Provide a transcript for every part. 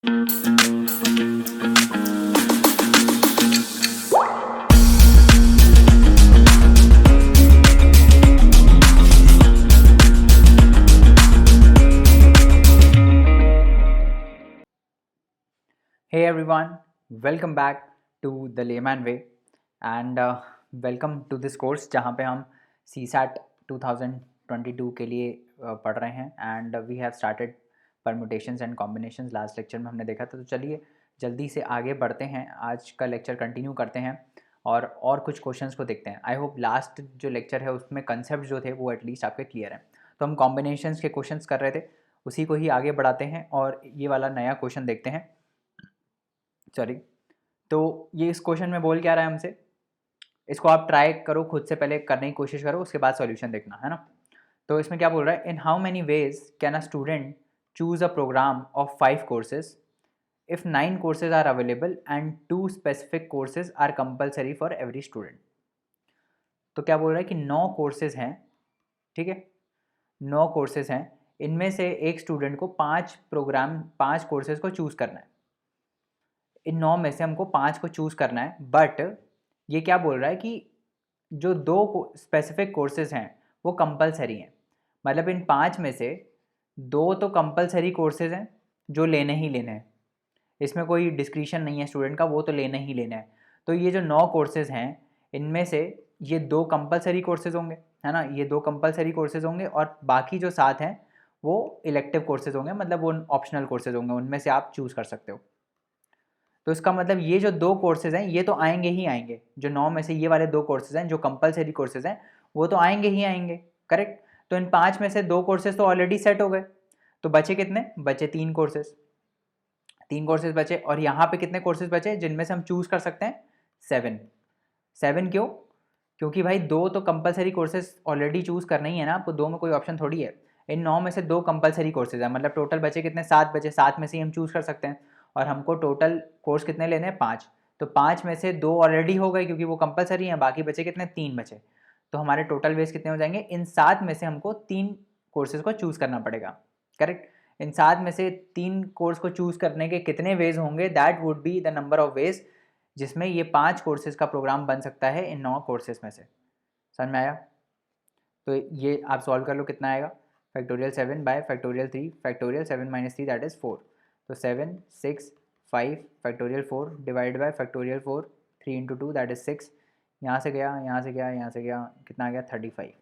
Hey everyone, welcome back to the Layman Way and welcome to this course जहाँ पे हम CSAT 2022 के लिए पढ़ रहे हैं and we have started permutations and combinations. Last lecture में हमने देखा था, तो चलिए जल्दी से आगे बढ़ते हैं, आज का लेक्चर कंटिन्यू करते हैं और कुछ क्वेश्चंस को देखते हैं। आई होप लास्ट जो लेक्चर है उसमें कंसेप्ट जो थे वो एटलीस्ट आपके क्लियर हैं। तो हम कॉम्बिनेशंस के क्वेश्चंस कर रहे थे, उसी को ही आगे बढ़ाते हैं और ये वाला नया क्वेश्चन देखते हैं। सॉरी, तो ये इस क्वेश्चन में बोल क्या रहा है हमसे, इसको आप ट्राई करो खुद से, पहले करने की कोशिश करो, उसके बाद सॉल्यूशन देखना है ना। तो इसमें क्या बोल रहा है, in how many ways can a student choose a programme of 5 courses if 9 courses are available and 2 specific courses are compulsory for every student. तो क्या बोल रहा है कि 9 कोर्सेज हैं, ठीक है, 9 कोर्सेज हैं, इनमें से एक स्टूडेंट को 5 कोर्सेज को चूज़ करना है। इन 9 में से हमको 5 को चूज़ करना है, बट ये क्या बोल रहा है कि जो 2 स्पेसिफिक कोर्सेज हैं वो कंपलसरी हैं। मतलब इन 5 में से 2 तो कंपलसरी कोर्सेज हैं जो लेने ही लेने हैं, इसमें कोई डिस्क्रिशन नहीं है स्टूडेंट का, वो तो लेने ही लेना है। तो ये जो 9 कोर्सेज हैं इनमें से ये 2 कंपलसरी कोर्सेज होंगे, है ना, ये 2 कंपलसरी कोर्सेज होंगे और बाकी जो 7 हैं वो इलेक्टिव कोर्सेज होंगे, मतलब वो ऑप्शनल कोर्सेज होंगे, उनमें से आप चूज़ कर सकते हो। तो इसका मतलब ये जो 2 कोर्सेज हैं ये तो आएंगे ही आएंगे, जो 9 में से ये वाले 2 कोर्सेज हैं जो कंपलसरी कोर्सेज हैं वो तो आएंगे ही आएंगे, करेक्ट। तो इन 5 में से 2 कोर्सेज तो ऑलरेडी सेट हो गए, तो बचे कितने, बचे 3 कोर्सेज, 3 कोर्सेज बचे। और यहाँ पे कितने कोर्सेज बचे जिनमें से हम चूज़ कर सकते हैं, 7 क्यों, क्योंकि भाई 2 तो कंपलसरी कोर्सेज ऑलरेडी चूज़ करना ही है ना आपको, 2 में कोई ऑप्शन थोड़ी है। इन 9 में से 2 कंपलसरी कोर्सेज है, मतलब टोटल बचे कितने, 7 बचे, 7 में से ही हम चूज़ कर सकते हैं। और हमको टोटल कोर्स कितने लेने हैं, 5, तो 5 में से 2 ऑलरेडी हो गए क्योंकि वो कंपलसरी हैं, बाकी बचे कितने, 3 बचे। तो हमारे टोटल वेज कितने हो जाएंगे, इन 7 में से हमको 3 कोर्सेज को चूज़ करना पड़ेगा, करेक्ट। इन 7 में से 3 कोर्स को चूज़ करने के कितने वेज होंगे, that would be the number of veg जिसमें ये 5 कोर्सेज का प्रोग्राम बन सकता है इन 9 कोर्सेज में से। समझ में आया? तो ये आप सॉल्व कर लो, कितना आएगा, factorial 7 bye factorial 3, factorial 7 minus 3 that is 4। तो 7 6 5 factorial 4 divide by factorial 4, 3 into 2 that is 6। यहाँ से गया, यहाँ से गया, यहाँ से गया, कितना आ गया, 35।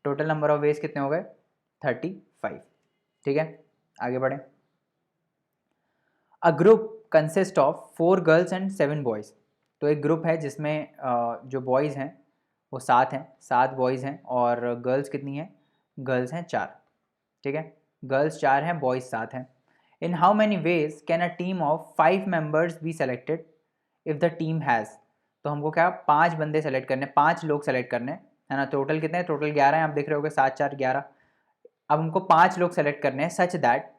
टोटल नंबर ऑफ वेज कितने हो गए, 35। ठीक है, आगे बढ़ें। A group consist of 4 girls and 7 boys. तो एक ग्रुप है जिसमें जो बॉयज़ हैं वो 7 हैं, 7 बॉयज़ हैं, और गर्ल्स कितनी हैं, गर्ल्स हैं 4, ठीक है, गर्ल्स 4 हैं, बॉयज़ 7 हैं। इन how many ways can a team of 5 members be selected if the team has. तो हमको क्या, 5 बंदे सेलेक्ट करने, 5 लोग सेलेक्ट करने, है ना। टोटल कितने हैं, टोटल 11 हैं, आप देख रहे होगे, 7 4 11। अब हमको 5 लोग सेलेक्ट करने हैं, सच दैट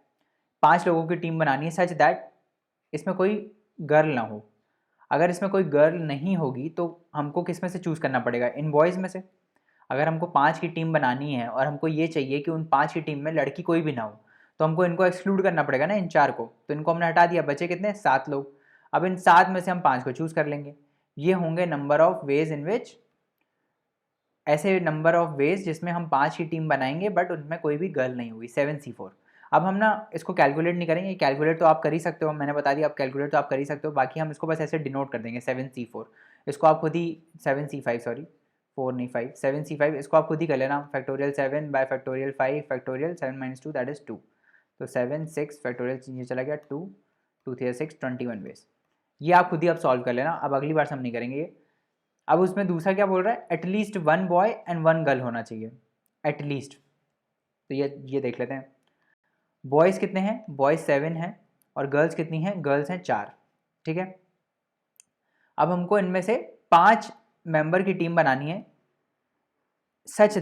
5 लोगों की टीम बनानी है, सच दैट इसमें कोई गर्ल ना हो। अगर इसमें कोई गर्ल नहीं होगी तो हमको किस में से चूज़ करना पड़ेगा, इन बॉयज़ में से। अगर हमको 5 की टीम बनानी है और हमको ये चाहिए कि उन 5 की टीम में लड़की कोई भी ना हो, तो हमको इनको एक्सक्लूड करना पड़ेगा ना, इन 4 को। तो इनको हमने हटा दिया, बचे कितने, 7 लोग। अब इन 7 में से हम 5 को चूज़ कर लेंगे। ये होंगे नंबर ऑफ वेज इन विच, ऐसे नंबर ऑफ वेज जिसमें हम 5 की टीम बनाएंगे बट उनमें कोई भी गर्ल नहीं होगी, 7C4। अब हम ना इसको कैलकुलेट नहीं करेंगे, कैलकुलेट तो आप कर ही सकते हो, मैंने बता दिया, आप कैलकुलेट तो आप कर ही सकते हो, बाकी हम इसको बस ऐसे डिनोट कर देंगे 7C4। इसको आप खुद ही 7C5, सॉरी 4 नहीं 5, 7C5, इसको आप खुद ही कर लेना, factorial 7 bye factorial 5 factorial 7 minus 2 that is 2। तो 7 6 फैक्टोरियल ये चला गया 2 2 3 6 21 वेज। ये आप खुद ही आप सॉल्व कर लेना, अब अगली बार से हम नहीं करेंगे ये। अब उसमें दूसरा क्या बोल रहा है, एटलीस्ट 1 बॉय एंड 1 गर्ल होना चाहिए, एटलीस्ट। तो ये देख लेते हैं, बॉयज़ कितने हैं, बॉयज़ 7 हैं, और गर्ल्स कितनी हैं, गर्ल्स हैं 4, ठीक है। अब हमको इनमें से 5 मेंबर की टीम बनानी है, सच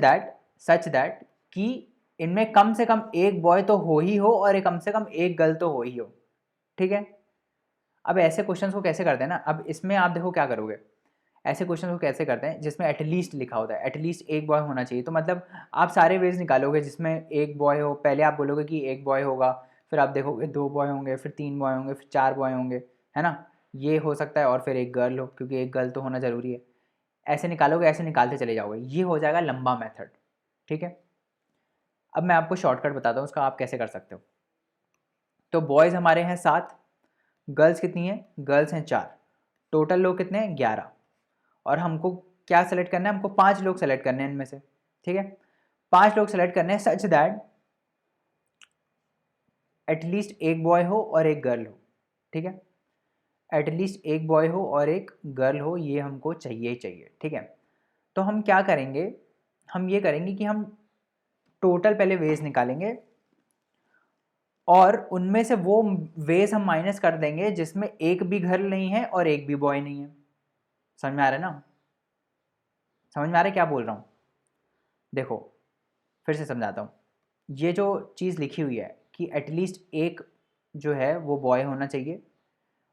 दैट कि इनमें कम से कम एक बॉय तो हो ही हो और कम से कम एक गर्ल तो हो ही हो, ठीक है। अब ऐसे क्वेश्चंस को कैसे करते हैं ना, अब इसमें आप देखो क्या करोगे, ऐसे क्वेश्चन को कैसे करते हैं जिसमें एटलीस्ट लिखा होता है, एटलीस्ट एक बॉय होना चाहिए। तो मतलब आप सारे वेज निकालोगे जिसमें एक बॉय हो, पहले आप बोलोगे कि एक बॉय होगा, फिर आप देखोगे 2 बॉय होंगे, फिर 3 बॉय होंगे, फिर 4 बॉय होंगे, है ना, ये हो सकता है, और फिर एक गर्ल हो, क्योंकि एक गर्ल तो होना ज़रूरी है। ऐसे निकालोगे, ऐसे निकालते चले जाओगे, ये हो जाएगा लंबा मेथड। ठीक है, अब मैं आपको शॉर्टकट बताता हूँ उसका, आप कैसे कर सकते हो। तो बॉयज़ हमारे हैं 7, गर्ल्स कितनी है, गर्ल्स हैं 4, टोटल लोग कितने हैं 11, और हमको क्या सेलेक्ट करना है, हमको 5 लोग सेलेक्ट करने हैं इनमें से। ठीक है, 5 लोग सेलेक्ट करने हैं सच दैट एटलीस्ट एक बॉय हो और एक गर्ल हो। ठीक है, एटलीस्ट एक बॉय हो और एक गर्ल हो, ये हमको चाहिए ही चाहिए। ठीक है, तो हम क्या करेंगे, हम ये करेंगे कि हम टोटल पहले वेज निकालेंगे, और उनमें से वो वेज हम माइनस कर देंगे जिसमें एक भी गर्ल नहीं है और एक भी बॉय नहीं है। समझ में आ रहा है ना, समझ में आ रहा है क्या बोल रहा हूँ? देखो फिर से समझाता हूँ। ये जो चीज़ लिखी हुई है कि एटलीस्ट एक जो है वो बॉय होना चाहिए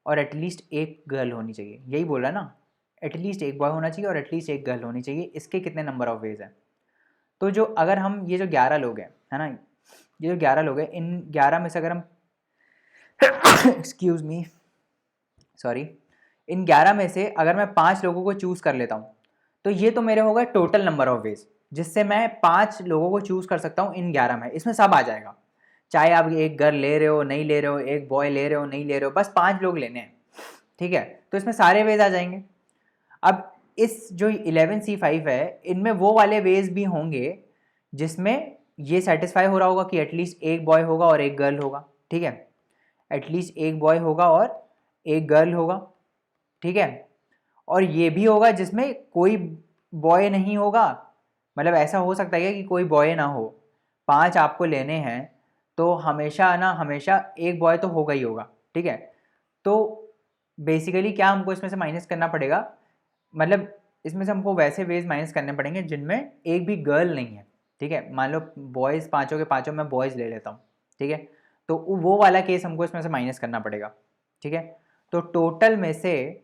और एटलीस्ट एक गर्ल होनी चाहिए, यही बोल रहा है ना, एटलीस्ट एक बॉय होना चाहिए और एटलीस्ट एक गर्ल होनी चाहिए। इसके कितने नंबर ऑफ वेज हैं? तो जो अगर हम ये जो 11 लोग हैं, है ना, ये जो 11 लोग हैं, इन 11 में से अगर हम एक्सक्यूज़ मी, सॉरी, इन 11 में से अगर मैं 5 लोगों को चूज़ कर लेता हूँ, तो ये तो मेरे हो गए टोटल नंबर ऑफ वेज, जिससे मैं 5 लोगों को चूज़ कर सकता हूँ इन 11 में। इसमें सब आ जाएगा, चाहे आप एक गर्ल ले रहे हो नहीं ले रहे हो, एक बॉय ले रहे हो नहीं ले रहे हो, बस 5 लोग लेने हैं। ठीक है, तो इसमें सारे वेज आ जाएंगे। अब इस जो 11C5 है, इनमें वो वाले वेज भी होंगे जिसमें ये सेटिस्फाई हो रहा होगा कि एटलीस्ट एक बॉय होगा और एक गर्ल होगा। ठीक है, एटलीस्ट एक बॉय होगा और एक गर्ल होगा। ठीक है, और ये भी होगा जिसमें कोई बॉय नहीं होगा, मतलब ऐसा हो सकता है कि कोई बॉय ना हो। 5 आपको लेने हैं तो हमेशा ना, हमेशा एक बॉय तो होगा ही होगा। ठीक है, तो बेसिकली क्या हमको इसमें से माइनस करना पड़ेगा, मतलब इसमें से हमको वैसे वेज माइनस करने पड़ेंगे जिनमें एक भी गर्ल नहीं है। ठीक है, मान लो बॉयज़ पाँचों के पाँचों मैं बॉयज़ ले लेता हूँ। ठीक है, तो वो वाला केस हमको इसमें से माइनस करना पड़ेगा। ठीक है, तो टोटल में से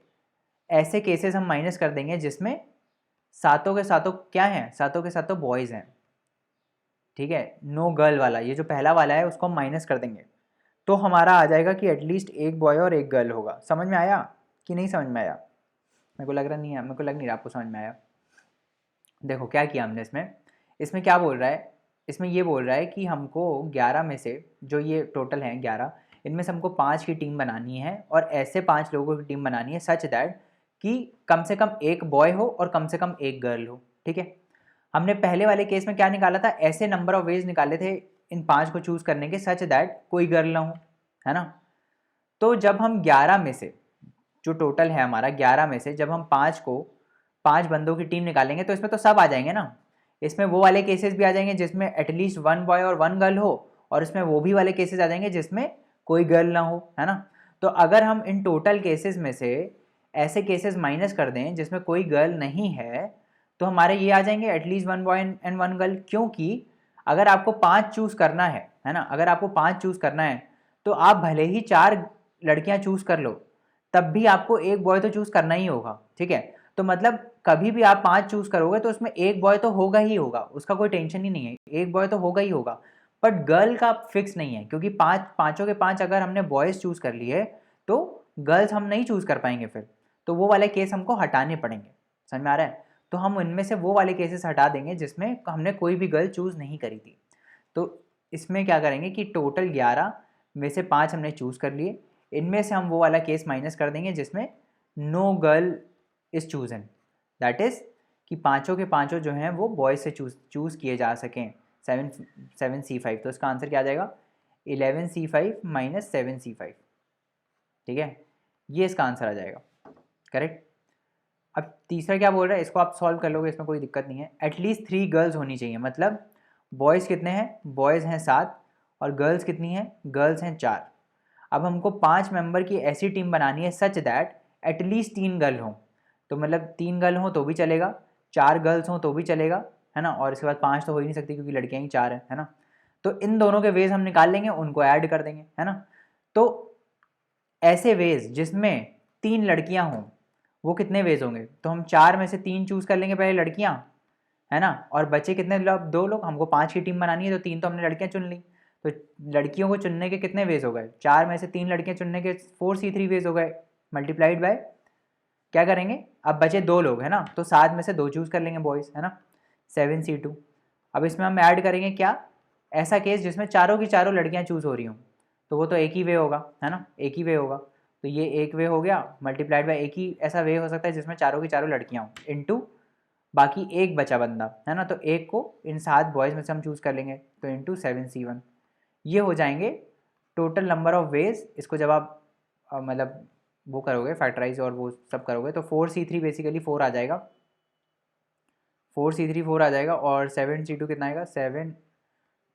ऐसे केसेस हम माइनस कर देंगे जिसमें सातों के सातों क्या हैं, सातों के सातों बॉयज़ हैं। ठीक है, नो गर्ल वाला, ये जो पहला वाला है उसको हम माइनस कर देंगे, तो हमारा आ जाएगा कि एटलीस्ट एक बॉय और एक गर्ल होगा। समझ में आया कि नहीं समझ में आया? मेरे को लग रहा नहीं है, मेरे को लग नहीं रहा आपको समझ में आया। देखो क्या किया हमने इसमें, इसमें क्या बोल रहा है, इसमें ये बोल रहा है कि हमको 11 में से, जो ये टोटल हैं 11, इनमें से हमको 5 की टीम बनानी है, और ऐसे 5 लोगों की टीम बनानी है सच दैट कि कम से कम एक बॉय हो और कम से कम एक गर्ल हो। ठीक है, हमने पहले वाले केस में क्या निकाला था, ऐसे नंबर ऑफ वेज निकाले थे इन 5 को चूज़ करने के सच दैट कोई गर्ल ना हो, है ना। तो जब हम 11 में से, जो टोटल है हमारा 11 में से, जब हम 5 बंदों की टीम निकालेंगे तो इसमें तो सब आ जाएंगे ना। इसमें वो वाले केसेस भी आ जाएंगे जिसमें एटलीस्ट 1 बॉय और 1 गर्ल हो, और इसमें वो भी वाले केसेस आ जाएंगे जिसमें कोई गर्ल ना हो, है ना। तो अगर हम इन टोटल केसेस में से ऐसे केसेस माइनस कर दें जिसमें कोई गर्ल नहीं है, तो हमारे ये आ जाएंगे एटलीस्ट 1 बॉय एंड 1 गर्ल। क्योंकि अगर आपको 5 चूज़ करना है ना, अगर आपको 5 चूज़ करना है तो आप भले ही 4 लड़कियां चूज़ कर लो, तब भी आपको एक बॉय तो चूज़ करना ही होगा। ठीक है, तो मतलब कभी भी आप 5 चूज़ करोगे तो उसमें एक बॉय तो होगा ही होगा, उसका कोई टेंशन ही नहीं है, एक बॉय तो होगा ही होगा। बट गर्ल का फिक्स नहीं है, क्योंकि पाँचों के 5 अगर हमने बॉयज़ चूज़ कर लिए तो गर्ल्स हम नहीं चूज़ कर पाएंगे फिर, तो वो वाले केस हमको हटाने पड़ेंगे। समझ में आ रहा है? तो हम उनमें से वो वाले केसेस हटा देंगे जिसमें हमने कोई भी गर्ल चूज़ नहीं करी थी। तो इसमें क्या करेंगे कि टोटल 11 में से 5 हमने चूज़ कर लिए, इनमें से हम वो वाला केस माइनस कर देंगे जिसमें no girl is chosen, that is कि पाँचों के पाँचों जो हैं वो बॉयज़ से चूज़ किए जा सकें। 7C5, तो इसका आंसर क्या आ जाएगा, 11C5 माइनस 7C5। ठीक है, ये इसका आंसर आ जाएगा, करेक्ट। अब तीसरा क्या बोल रहा है, इसको आप सॉल्व कर लोगे, इसमें कोई दिक्कत नहीं है। एटलीस्ट 3 गर्ल्स होनी चाहिए, मतलब बॉयज़ कितने हैं, बॉयज़ हैं 7 और गर्ल्स कितनी हैं, गर्ल्स हैं 4। अब हमको 5 मेंबर की ऐसी टीम बनानी है सच दैट एटलीस्ट 3 गर्ल हों, तो मतलब 3 गर्ल हों तो भी चलेगा, 4 गर्ल्स हों तो भी चलेगा, है ना, और इसके बाद 5 तो हो ही नहीं सकती क्योंकि लड़कियां ही 4 हैं, है ना। तो इन दोनों के वेज हम निकाल लेंगे, उनको ऐड कर देंगे, है ना। तो ऐसे वेज जिसमें 3 लड़कियां हों, वो कितने वेज होंगे, तो हम 4 में से 3 चूज़ कर लेंगे पहले लड़कियां, है ना, और बचे कितने लोग, 2 लोग, हमको 5 की टीम बनानी है तो 3 तो हमने लड़कियां चुन ली, तो लड़कियों को चुनने के कितने वेज हो गए, 4 में से 3 लड़कियां चुनने के 4C3 वेज हो गए, मल्टीप्लाइड बाय क्या करेंगे, अब बचे 2 लोग है ना, तो 7 में से 2 चूज़ कर लेंगे बॉयज़ है ना, 7C2। अब इसमें हम ऐड करेंगे क्या, ऐसा केस जिसमें चारों की चारों लड़कियां चूज़ हो रही हों, तो वो तो एक ही वे होगा है ना, एक ही वे होगा, तो ये एक वे हो गया मल्टीप्लाइड बाय एक ही ऐसा वे हो सकता है जिसमें चारों की चारों लड़कियां हों, इनटू बाकी एक बचा बंदा है ना, तो एक को इन 7 बॉयज़ में से हम चूज़ कर लेंगे, तो इंटू 7C1। ये हो जाएंगे टोटल नंबर ऑफ वेज। इसको जब आप मतलब वो करोगे फैक्टराइज और वो सब करोगे तो 4C3 बेसिकली 4 आ जाएगा, 4C3 4 आ जाएगा, और 7C2 कितना आएगा, 7,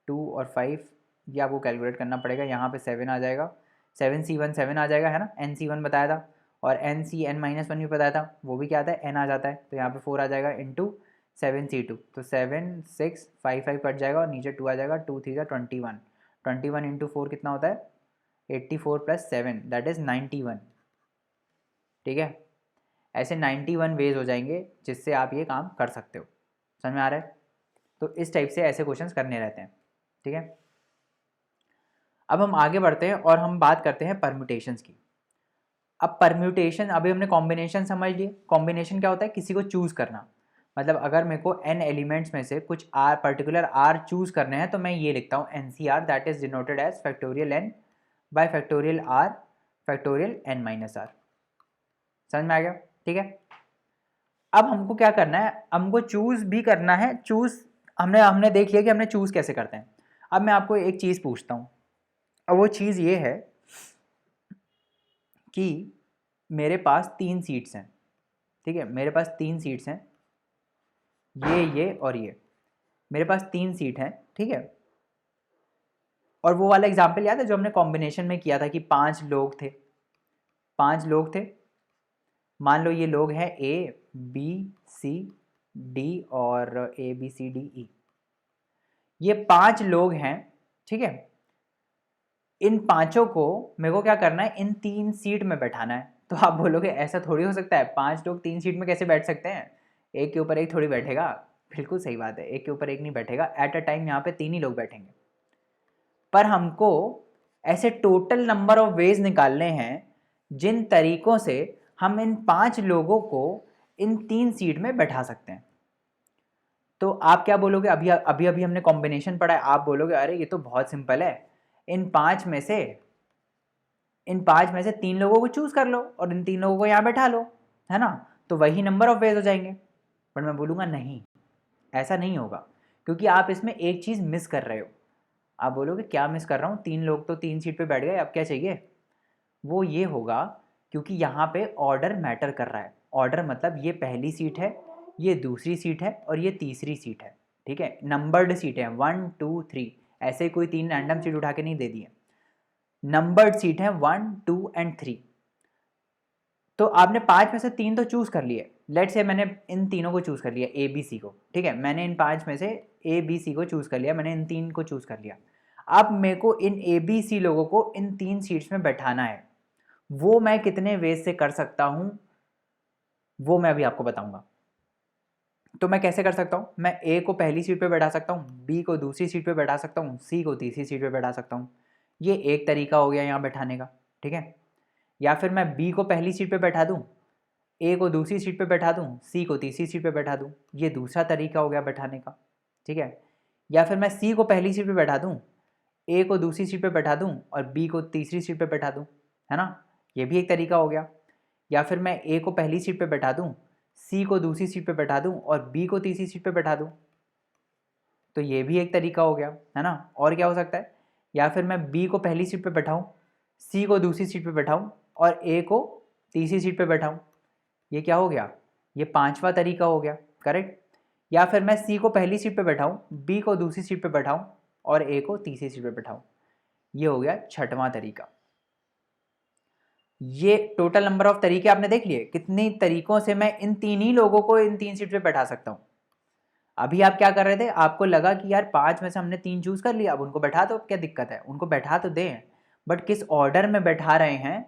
2 और 5, ये आपको कैलकुलेट करना पड़ेगा, यहाँ पे 7 आ जाएगा, 7C1 7 आ जाएगा है ना, NC1 बताया था, और NCN-1 भी बताया था, वो भी क्या आता है, N आ जाता है, तो यहाँ पे 4 आ जाएगा इंटू 7C2, तो 7 6 5 5 कट जाएगा और नीचे 2 आ जाएगा, 2 3 21, 21 इंटू 4 कितना होता है, 84 + 7 दैट इज़ 91। ठीक है, ऐसे 91 वेज हो जाएंगे जिससे आप ये काम कर सकते हो, समझ में आ रहा है। तो इस टाइप से ऐसे क्वेश्चंस करने रहते हैं। ठीक है, अब हम आगे बढ़ते हैं और हम बात करते हैं परम्यूटेशंस की। अब परम्यूटेशन, अभी हमने कॉम्बिनेशन समझ लिए, कॉम्बिनेशन क्या होता है, किसी को चूज़ करना, मतलब अगर मेरे को n एलिमेंट्स में से कुछ r पर्टिकुलर r चूज़ करने हैं तो मैं ये लिखता हूँ NCR, that is denoted as factorial n by factorial r factorial n minus r। समझ में आ गया। ठीक है, अब हमको क्या करना है, हमको चूज़ भी करना है, चूज़ हमने देख लिया कि हमने चूज़ कैसे करते हैं। अब मैं आपको एक चीज़ पूछता हूँ, अब वो चीज़ ये है कि मेरे पास 3 सीट्स हैं, ठीक है, मेरे पास 3 सीट्स हैं, ये और ये, मेरे पास 3 सीट हैं, ठीक है। और वो वाला एग्जाम्पल याद है जो हमने कॉम्बिनेशन में किया था कि 5 लोग थे, 5 लोग थे, मान लो ये लोग हैं A B C D और ABCDE, ये 5 लोग हैं, ठीक है। इन पांचों को मेरे को क्या करना है, इन 3 सीट में बैठाना है। तो आप बोलोगे ऐसा थोड़ी हो सकता है, 5 लोग 3 सीट में कैसे बैठ सकते हैं, एक के ऊपर एक थोड़ी बैठेगा। बिल्कुल सही बात है, एक के ऊपर एक नहीं बैठेगा, एट अ टाइम यहाँ पे 3 ही लोग बैठेंगे। पर हमको ऐसे टोटल नंबर ऑफ वेज निकालने हैं जिन तरीकों से हम इन 5 लोगों को इन 3 सीट में बैठा सकते हैं। तो आप क्या बोलोगे, अभी अभी अभी हमने कॉम्बिनेशन पढ़ा है, आप बोलोगे अरे ये तो बहुत सिंपल है, इन 5 में से 3 लोगों को चूज कर लो और इन 3 लोगों को यहाँ बैठा लो, है ना, तो वही नंबर ऑफ वेज हो जाएंगे। बट मैं बोलूँगा नहीं, ऐसा नहीं होगा, क्योंकि आप इसमें एक चीज़ मिस कर रहे हो। आप बोलोगे क्या मिस कर रहा हूँ, 3 लोग तो 3 सीट पे बैठ गए, अब क्या चाहिए। वो ये होगा क्योंकि यहाँ पे ऑर्डर मैटर कर रहा है। ऑर्डर मतलब ये पहली सीट है, ये दूसरी सीट है और ये तीसरी सीट है, ठीक है, नंबर्ड सीट है 1 2 3, ऐसे कोई 3 रैंडम सीट उठा के नहीं दे दिए, नंबर्ड सीट है 1 2 एंड 3। तो आपने 5 में से 3 तो चूज कर लिए, लेट से मैंने इन तीनों को चूज कर लिया ABC को, ठीक है, मैंने इन 5 में से ABC को चूज कर लिया, मैंने इन 3 को चूज कर लिया। अब मेरे को इन ABC लोगों को इन 3 सीट्स में बैठाना है, वो मैं कितने वेज से कर सकता हूं वो मैं अभी आपको बताऊंगा। तो मैं कैसे कर सकता हूं, मैं A को पहली सीट पे बैठा सकता हूं, B को दूसरी सीट पे बैठा सकता हूं, C को तीसरी सीट पे बैठा सकता हूं। ये एक तरीका हो गया यहाँ बैठाने का, ठीक है। या फिर मैं B को पहली सीट पे बैठा दूं, A को दूसरी सीट पे बैठा दूं, C को तीसरी सीट पे बैठा दूं, ये दूसरा तरीका हो गया बैठाने का, ठीक है। या फिर मैं C को पहली सीट पे बैठा दूं, A को दूसरी सीट पे बैठा दूं और B को तीसरी सीट पे बैठा दूं, है ना, ये भी एक तरीका हो गया। या फिर मैं A को पहली सीट पे बैठा दूं, C को दूसरी सीट पे बैठा दूं और B को तीसरी सीट पे बैठा दूं, तो ये भी एक तरीका हो गया, है ना। और क्या हो सकता है, या फिर मैं B को पहली सीट पे बैठाऊं, C को दूसरी सीट पे बैठाऊं और A को तीसरी सीट पे बैठाऊं, ये क्या हो गया, ये 5वां तरीका हो गया, करेक्ट। या फिर मैं C को पहली सीट पे बैठाऊं, B को दूसरी सीट पे बैठाऊं और A को तीसरी सीट पे बैठाऊं, ये हो गया 6वां तरीका। ये टोटल नंबर ऑफ तरीके आपने देख लिए, कितने तरीकों से मैं इन 3 ही लोगों को इन 3 सीट पे बैठा सकता हूं। अभी आप क्या कर रहे थे, आपको लगा कि यार 5 में से हमने 3 चूज कर लिया, अब उनको बैठा दो, क्या दिक्कत है, उनको बैठा तो दें, बट किस ऑर्डर में बैठा रहे हैं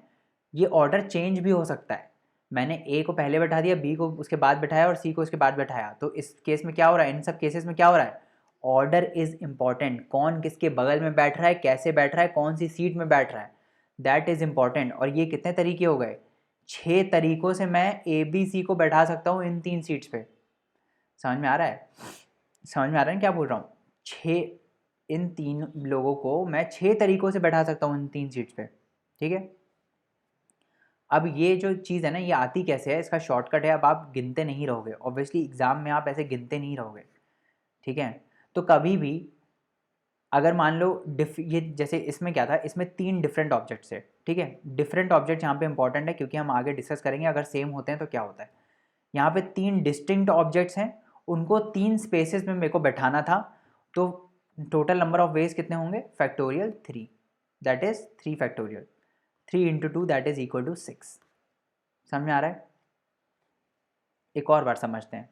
ये ऑर्डर चेंज भी हो सकता है। मैंने A को पहले बैठा दिया, B को उसके बाद बैठाया और C को उसके बाद बैठाया, तो इस केस में क्या हो रहा है, इन सब केसेस में क्या हो रहा है, ऑर्डर इज़ इम्पॉर्टेंट, कौन किसके बगल में बैठ रहा है, कैसे बैठ रहा है, कौन सी सीट में बैठ रहा है, दैट इज़ इम्पॉर्टेंट। और ये कितने तरीके हो गए, 6 तरीक़ों से मैं ABC को बैठा सकता हूँ इन 3 सीट्स पे। समझ में आ रहा है, समझ में आ रहा है क्या बोल रहा हूँ? 6 इन 3 लोगों को मैं 6 तरीक़ों से बैठा सकता हूँ इन 3 सीट्स पे, ठीक है। अब ये जो चीज़ है ना, ये आती कैसे है, इसका शॉर्टकट है, अब आप गिनते नहीं रहोगे, ऑब्वियसली एग्ज़ाम में आप ऐसे गिनते नहीं रहोगे, ठीक है। तो कभी भी अगर मान लो ये जैसे इसमें क्या था, इसमें 3 डिफरेंट ऑब्जेक्ट्स है, ठीक है। डिफरेंट ऑब्जेक्ट यहाँ पे इंपॉर्टेंट है क्योंकि हम आगे डिस्कस करेंगे अगर सेम होते हैं तो क्या होता है। यहाँ पे 3 डिस्टिंक्ट ऑब्जेक्ट्स हैं, उनको 3 स्पेसेस में मेरे को बैठाना था, तो टोटल नंबर ऑफ वेज कितने होंगे, factorial 3, that is 3 factorial, 3 into 2 that is equal to 6। समझ में आ रहा है? एक और बार समझते हैं,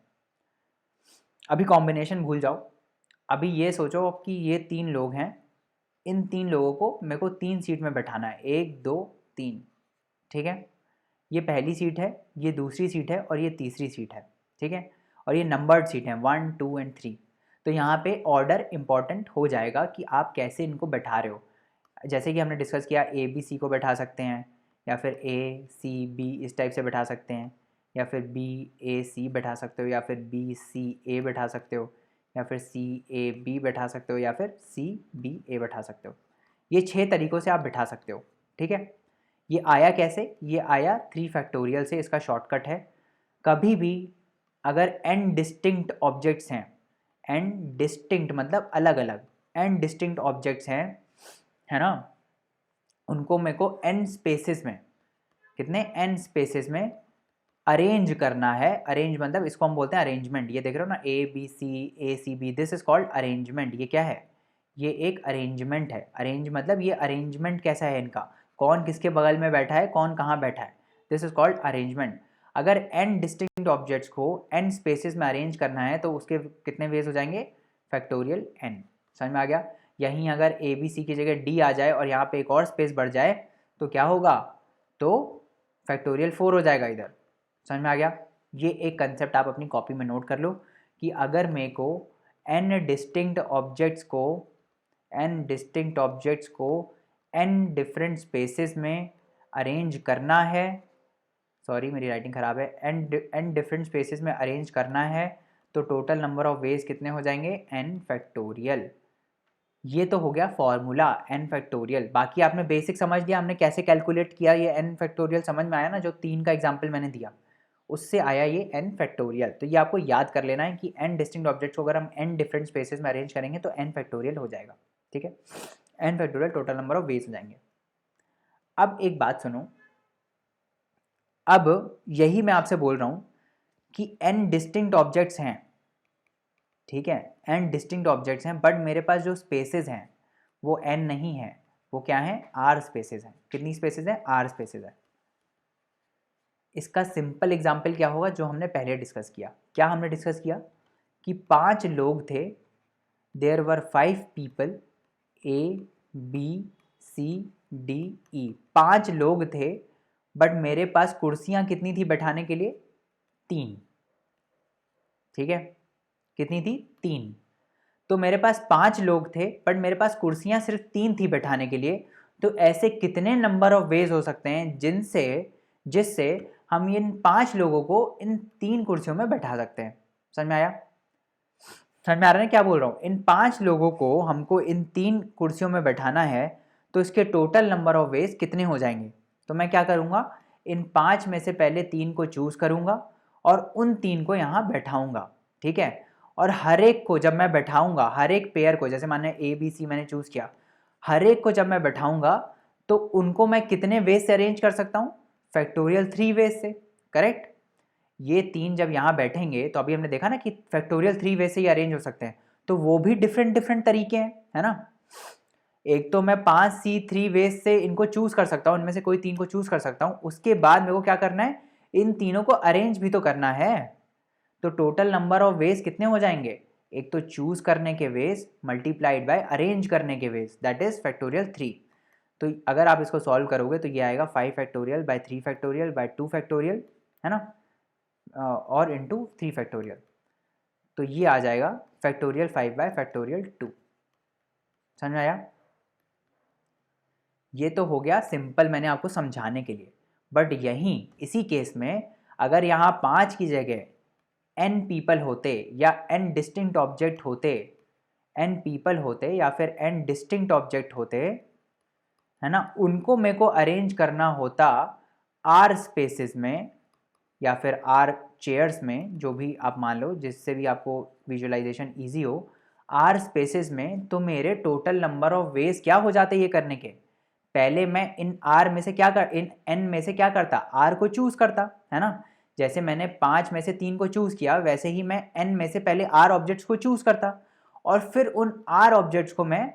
अभी कॉम्बिनेशन भूल जाओ, अभी ये सोचो कि ये 3 लोग हैं, इन 3 लोगों को मेरे को 3 सीट में बैठाना है, 1 2 3, ठीक है। ये पहली सीट है, ये दूसरी सीट है और ये तीसरी सीट है, ठीक है। और ये नंबर्ड सीट है 1 2 एंड 3। तो यहाँ पे ऑर्डर इंपॉर्टेंट हो जाएगा कि आप कैसे इनको बैठा रहे हो। जैसे कि हमने डिस्कस किया, ABC को बैठा सकते हैं, या फिर ACB इस टाइप से बैठा सकते हैं, या फिर BAC बैठा सकते हो, या फिर BCA बैठा सकते हो, या फिर CAB बैठा सकते हो, या फिर CBA बैठा सकते हो। ये 6 तरीक़ों से आप बैठा सकते हो, ठीक है। ये आया कैसे, ये आया 3 फैक्टोरियल से, इसका शॉर्टकट है। कभी भी अगर n डिस्टिंक्ट ऑब्जेक्ट्स हैं, n डिस्टिंक्ट मतलब अलग अलग, n डिस्टिंक्ट ऑब्जेक्ट्स हैं, है ना, उनको मेरे को n स्पेसेस में, कितने n स्पेसेस में अरेंज करना है। अरेंज मतलब इसको हम बोलते हैं अरेंजमेंट। ये देख रहे हो ना, ABCACB, this is called arrangement. ये क्या है, ये एक अरेंजमेंट है। अरेंज मतलब ये अरेंजमेंट कैसा है इनका, कौन किसके बगल में बैठा है, कौन कहाँ बैठा है, दिस इज कॉल्ड अरेंजमेंट। अगर n डिस्टिंक्ट ऑब्जेक्ट्स को n स्पेसेस में अरेंज करना है तो उसके कितने वेज हो जाएंगे, फैक्टोरियल n। समझ में आ गया। यहीं अगर ABC की जगह D आ जाए और यहाँ पे एक और स्पेस बढ़ जाए तो क्या होगा, तो फैक्टोरियल 4 हो जाएगा इधर। समझ में आ गया। ये एक कंसेप्ट आप अपनी कॉपी में नोट कर लो कि अगर मेरे को n डिस्टिंक्ट ऑब्जेक्ट्स को n डिफरेंट स्पेसेस में अरेंज करना है, सॉरी मेरी राइटिंग ख़राब है, n डिफरेंट स्पेसेस में अरेंज करना है तो टोटल नंबर ऑफ वेज कितने हो जाएंगे, n फैक्टोरियल। ये तो हो गया फॉर्मूला n फैक्टोरियल। बाकी आपने बेसिक समझ लिया, हमने कैसे कैलकुलेट किया, ये n फैक्टोरियल समझ में आया ना, जो 3 का एग्जाम्पल मैंने दिया उससे आया ये n फैक्टोरियल। तो ये आपको याद कर लेना है कि n डिस्टिंक्ट ऑब्जेक्ट्स को अगर हम n डिफरेंट स्पेसेस में अरेंज करेंगे तो n फैक्टोरियल हो जाएगा, ठीक है। n factorial total number of veg हो जाएंगे। अब एक बात सुनो, अब यही मैं आपसे बोल रहा हूँ कि n डिस्टिंक्ट ऑब्जेक्ट्स हैं, ठीक है, n डिस्टिंक्ट ऑब्जेक्ट्स हैं, बट मेरे पास जो स्पेसेस हैं वो n नहीं है, वो क्या है, r स्पेसेस हैं। कितनी स्पेसेस हैं, r स्पेसेस हैं। इसका सिंपल एग्जाम्पल क्या होगा, जो हमने पहले डिस्कस किया। क्या हमने डिस्कस किया कि 5 लोग थे, देयर वर 5 पीपल, ABCDE, 5 लोग थे, बट मेरे पास कुर्सियां कितनी थी बैठाने के लिए, 3, ठीक है। कितनी थी, 3। तो मेरे पास 5 लोग थे बट मेरे पास कुर्सियां सिर्फ 3 थी बैठाने के लिए। तो ऐसे कितने नंबर ऑफ वेज हो सकते हैं जिससे हम इन 5 लोगों को इन 3 कुर्सियों में बैठा सकते हैं। समझ में आया, समझ में आ रहा है क्या बोल रहा हूँ। इन 5 लोगों को हमको इन 3 कुर्सियों में बैठाना है तो इसके टोटल नंबर ऑफ वेज कितने हो जाएंगे। तो मैं क्या करूँगा, इन 5 में से पहले 3 को चूज़ करूँगा और उन 3 को यहाँ बैठाऊँगा, ठीक है। और हर एक को जब मैं बैठाऊँगा, हर एक पेयर को, जैसे माने ABC मैंने चूज़ किया, हर एक को जब मैं बैठाऊँगा तो उनको मैं कितने वेज से अरेंज कर सकता हूँ, फैक्टोरियल 3 वेज से, करेक्ट। ये 3 जब यहाँ बैठेंगे तो अभी हमने देखा ना कि फैक्टोरियल 3 वेज से ही अरेंज हो सकते हैं, तो वो भी डिफरेंट तरीके हैं, है ना। एक तो मैं 5C3 वेज से इनको चूज कर सकता हूँ, इनमें से कोई 3 को चूज कर सकता हूँ। उसके बाद मेरे को क्या करना है, इन तीनों को अरेंज भी तो करना है। तो टोटल नंबर ऑफ वेज कितने हो जाएंगे, एक तो चूज करने के वेज मल्टीप्लाइड बाय अरेंज करने के वेज, दैट इज फैक्टोरियल 3। तो अगर आप इसको सॉल्व करोगे तो ये आएगा 5 factorial by 3 factorial by 2 factorial, है ना, और इनटू 3 फैक्टोरियल। तो ये आ जाएगा फैक्टोरियल 5 बाय फैक्टोरियल 2। समझ में आया? ये तो हो गया सिंपल, मैंने आपको समझाने के लिए। बट यहीं इसी केस में अगर यहाँ 5 की जगह n पीपल होते या n डिस्टिंक्ट ऑब्जेक्ट होते, n पीपल होते या फिर n डिस्टिंक्ट ऑब्जेक्ट होते, है ना, उनको मेरे को अरेंज करना होता r स्पेसेस में या फिर r चेयर्स में, जो भी आप मान लो जिससे भी आपको विजुअलाइजेशन इजी हो, r स्पेसेस में, तो मेरे टोटल नंबर ऑफ वेज क्या हो जाते ये करने के। पहले मैं इन r में से क्या कर इन n में से क्या करता, r को चूज करता, है ना। जैसे मैंने 5 में से 3 को चूज किया, वैसे ही मैं n में से पहले r ऑब्जेक्ट्स को चूज करता और फिर उन r ऑब्जेक्ट्स को मैं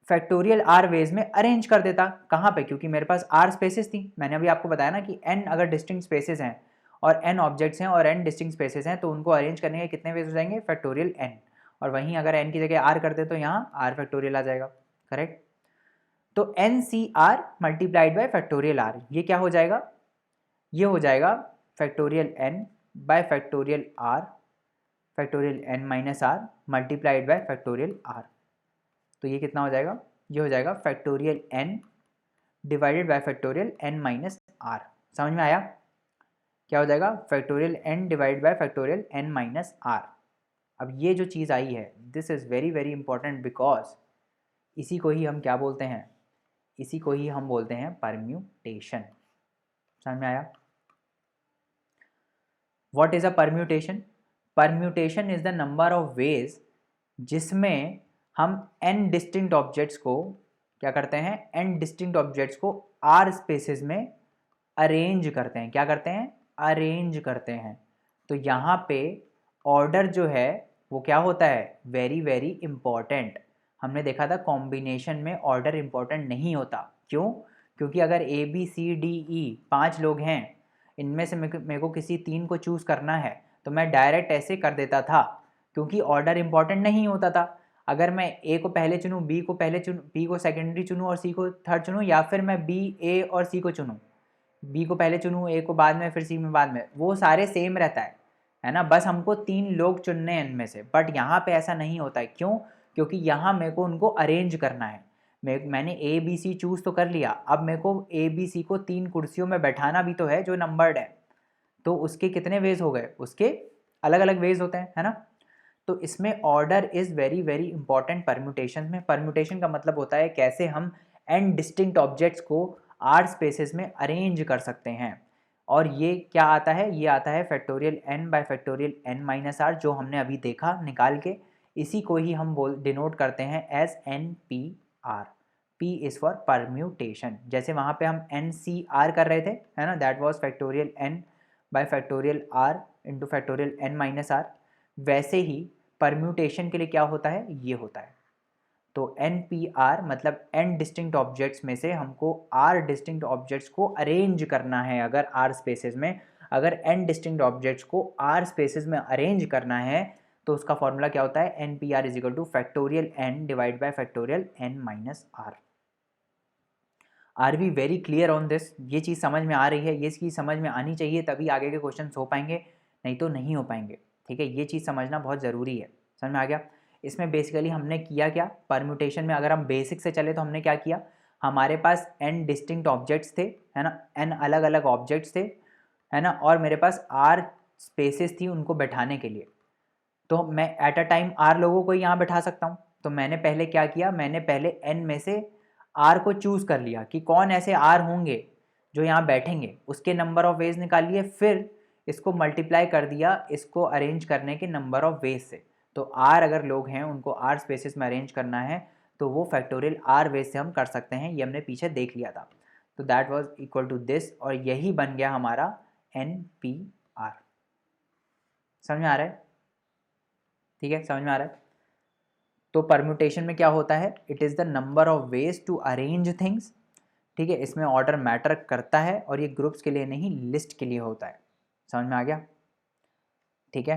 फैक्टोरियल r वेज में अरेंज कर देता। कहाँ पे? क्योंकि मेरे पास r स्पेसेस थी। मैंने अभी आपको बताया ना कि n अगर डिस्टिंक्ट स्पेसेस हैं और n ऑब्जेक्ट्स हैं और n डिस्टिंक्ट स्पेसेस हैं, तो उनको अरेंज करने के कितने वेज हो जाएंगे? Factorial n। और वहीं अगर n की जगह r करते तो यहाँ r फैक्टोरियल आ जाएगा। करेक्ट? तो N C R multiplied by factorial r, ये क्या हो जाएगा? ये हो जाएगा factorial n by factorial r factorial n minus r multiplied by factorial r। तो ये कितना हो जाएगा? ये हो जाएगा factorial n divided by factorial n minus r। समझ में आया? क्या हो जाएगा? Factorial n divide by factorial n minus r। अब ये जो चीज़ आई है, this is very very important, because इसी को ही हम क्या बोलते हैं? इसी को ही हम बोलते हैं परम्यूटेशन। समझ में आया? What is a permutation? Permutation is the number of veg जिसमें हम n डिस्टिंक्ट ऑब्जेक्ट्स को क्या करते हैं? n डिस्टिंक्ट ऑब्जेक्ट्स को r स्पेसेस में अरेंज करते हैं। क्या करते हैं? अरेंज करते हैं। तो यहाँ पे ऑर्डर जो है वो क्या होता है? Very very important. हमने देखा था कॉम्बिनेशन में ऑर्डर इंपॉर्टेंट नहीं होता। क्यों? क्योंकि अगर A B C D E 5 लोग हैं, इनमें से मेरे को किसी 3 को चूज़ करना है, तो मैं डायरेक्ट ऐसे कर देता था, क्योंकि ऑर्डर इंपॉर्टेंट नहीं होता था। अगर मैं ए को पहले चुनूँ, बी को पहले चुनूँ, बी को सेकेंडरी चुनूँ और सी को थर्ड चुनूँ, या फिर मैं बी ए और सी को चुनूँ, बी को पहले चुनूँ, ए को बाद में, फिर सी में बाद में, वो सारे सेम रहता है ना। बस हमको 3 लोग चुनने हैं इनमें से। बट यहाँ पे ऐसा नहीं होता है। क्यों? क्योंकि यहाँ मेरे को उनको अरेंज करना है। मैंने ए बी सी चूज़ तो कर लिया, अब मेरे को ए बी सी को 3 कुर्सियों में बैठाना भी तो है जो नंबर्ड है। तो उसके कितने वेज हो गए? उसके अलग अलग वेज होते हैं, है ना। तो इसमें order is very very important permutation में। परम्यूटेशन का मतलब होता है कैसे हम n डिस्टिंक्ट ऑब्जेक्ट्स को r स्पेसेस में अरेंज कर सकते हैं। और ये क्या आता है? ये आता है factorial n by factorial n minus r, जो हमने अभी देखा निकाल के। इसी को ही हम डिनोट करते हैं as NPR। P is for permutation. जैसे वहाँ पे हम NCR कर रहे थे, है ना, that was factorial n by factorial r into factorial n minus r। वैसे ही परम्यूटेशन के लिए क्या होता है? ये होता है। तो NPR मतलब n डिस्टिंक्ट ऑब्जेक्ट्स में से हमको r डिस्टिंक्ट ऑब्जेक्ट्स को अरेंज करना है। अगर r स्पेसेस में, अगर n डिस्टिंक्ट ऑब्जेक्ट्स को r स्पेसेस में अरेंज करना है, तो उसका फॉर्मूला क्या होता है? NPR is equal to factorial n divide by factorial n minus r। Are we very clear on this? ये चीज़ समझ में आ रही है? ये चीज़ समझ में आनी चाहिए, तभी आगे के क्वेश्चन हो पाएंगे, नहीं तो नहीं हो पाएंगे। ठीक है, ये चीज़ समझना बहुत ज़रूरी है। समझ में आ गया? इसमें बेसिकली हमने किया क्या? परम्यूटेशन में अगर हम बेसिक से चले तो हमने क्या किया? हमारे पास n डिस्टिंक्ट ऑब्जेक्ट्स थे, है ना, n अलग अलग ऑब्जेक्ट्स थे, है ना, और मेरे पास r स्पेसेस थी उनको बैठाने के लिए। तो मैं एट अ टाइम r लोगों को यहाँ बैठा सकता हूँ। तो मैंने पहले क्या किया? मैंने पहले n में से r को चूज़ कर लिया कि कौन ऐसे r होंगे जो यहाँ बैठेंगे, उसके नंबर ऑफ वेज निकाल लिए, फिर इसको मल्टीप्लाई कर दिया इसको अरेंज करने के नंबर ऑफ वेज से। तो r अगर लोग हैं उनको r स्पेसेस में अरेंज करना है, तो वो फैक्टोरियल r वेज से हम कर सकते हैं। ये हमने पीछे देख लिया था। तो that was equal to this, और यही बन गया हमारा NPR। समझ में आ रहा है? ठीक है, समझ में आ रहा है? तो परम्यूटेशन में क्या होता है? It is the number of ways to arrange things. ठीक है, इसमें ऑर्डर मैटर करता है, और ये ग्रुप्स के लिए नहीं, लिस्ट के लिए होता है। समझ में आ गया? ठीक है,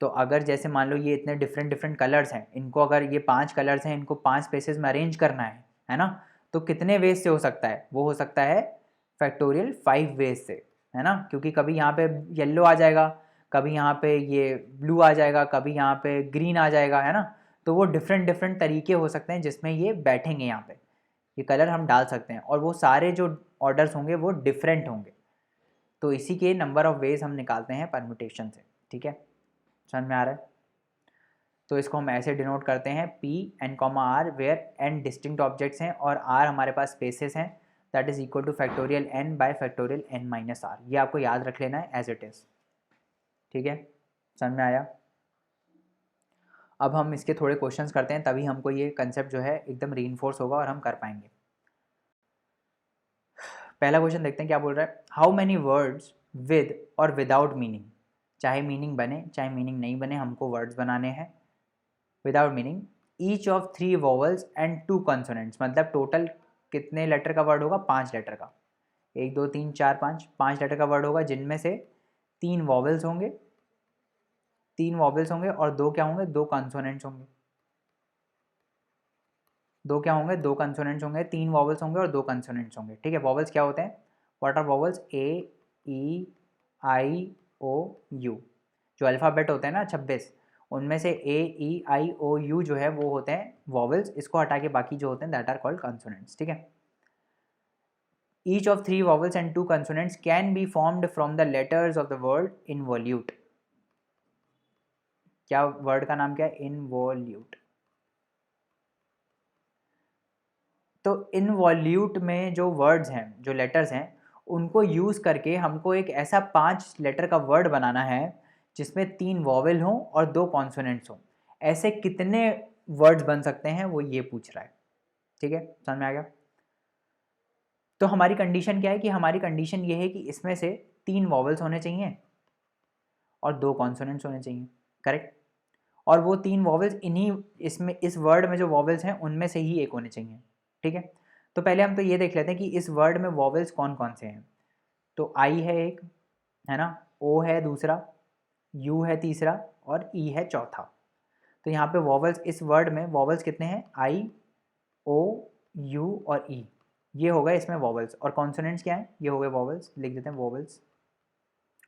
तो अगर जैसे मान लो ये इतने डिफरेंट डिफरेंट कलर्स हैं, इनको अगर ये 5 कलर्स हैं, इनको 5 स्पेसेस में अरेंज करना है ना, तो कितने वेज से हो सकता है? वो हो सकता है फैक्टोरियल 5 वेज से, है ना, क्योंकि कभी यहाँ पे येलो आ जाएगा, कभी यहाँ पे ये ब्लू आ जाएगा, कभी यहाँ पे ग्रीन आ जाएगा, है ना। तो वो डिफरेंट डिफरेंट तरीके हो सकते हैं जिसमें ये बैठेंगे, यहाँ पे ये कलर हम डाल सकते हैं, और वो सारे जो ऑर्डर्स होंगे वो डिफरेंट होंगे। तो इसी के नंबर ऑफ वेज हम निकालते हैं परम्यूटेशन से, ठीक है, समझ में आ रहा है। तो इसको हम ऐसे डिनोट करते हैं P N comma R, where N distinct objects हैं और आर हमारे पास स्पेसेस हैं, that is equal to factorial N by factorial N minus R. ये आपको याद रख लेना है एज इट इज़, ठीक है, समझ में आया। अब हम इसके थोड़े क्वेश्चंस करते हैं, तभी हमको ये कंसेप्ट जो है एकदम रीइंफोर्स होगा और हम कर पाएंगे। पहला क्वेश्चन देखते हैं क्या बोल रहा है। हाउ मैनी वर्ड्स विद और विदाउट मीनिंग, चाहे मीनिंग बने चाहे मीनिंग नहीं बने, हमको वर्ड्स बनाने हैं without meaning, each of 3 vowels and 2 consonants, मतलब टोटल कितने लेटर का वर्ड होगा, 5 लेटर का, 1 2 3 4 5 लेटर का वर्ड होगा, जिनमें से 3 वॉवल्स होंगे, 3 वॉवल्स होंगे और 2 क्या होंगे, 2 कॉन्सोनेंट्स होंगे। 2 क्या होंगे, 2 कंसोनेंट्स होंगे, 3 वॉवल्स होंगे और 2 कंसोनेंट्स होंगे, ठीक है। वॉवल्स क्या होते हैं, what are vowels, A E I O U, जो अल्फ़ाबेट होते हैं ना 26, उनमें से ए ई आई ओ यू जो है वो होते हैं वॉवल्स, इसको हटा के बाकी जो होते हैं दैट आर कॉल्ड कंसोनेंट्स, ठीक है। Each of 3 vowels and 2 consonants can be formed from the letters of the word involute. क्या वर्ड का नाम क्या है, इनवॉल्यूट। तो इनवॉल्यूट में जो वर्ड्स हैं, जो लेटर्स हैं, उनको यूज़ करके हमको एक ऐसा 5 लेटर का वर्ड बनाना है जिसमें 3 वॉवेल हों और 2 कॉन्सोनेंट्स हों। ऐसे कितने वर्ड्स बन सकते हैं वो ये पूछ रहा है, ठीक है, समझ में आ गया। तो हमारी कंडीशन क्या है कि हमारी कंडीशन ये है कि इसमें से 3 वॉवेल्स होने चाहिए और 2 कॉन्सोनेंट्स होने चाहिए, करेक्ट। और वो 3 वॉवेल्स इन्हीं इसमें, इस वर्ड में जो वॉवेल्स हैं उनमें से ही एक होने चाहिए, ठीक है। तो पहले हम तो ये देख लेते हैं कि इस वर्ड में वॉवेल्स कौन कौन से हैं। तो आई है एक, है ना, ओ है दूसरा, यू है तीसरा और ई है चौथा। तो यहाँ पे वॉवेल्स, इस वर्ड में वॉवेल्स कितने हैं, आई ओ यू और ई, ये हो गए इसमें वॉवेल्स। और कॉन्सोनेंट्स क्या है, ये हो गए वॉवेल्स, लिख देते हैं वॉवेल्स।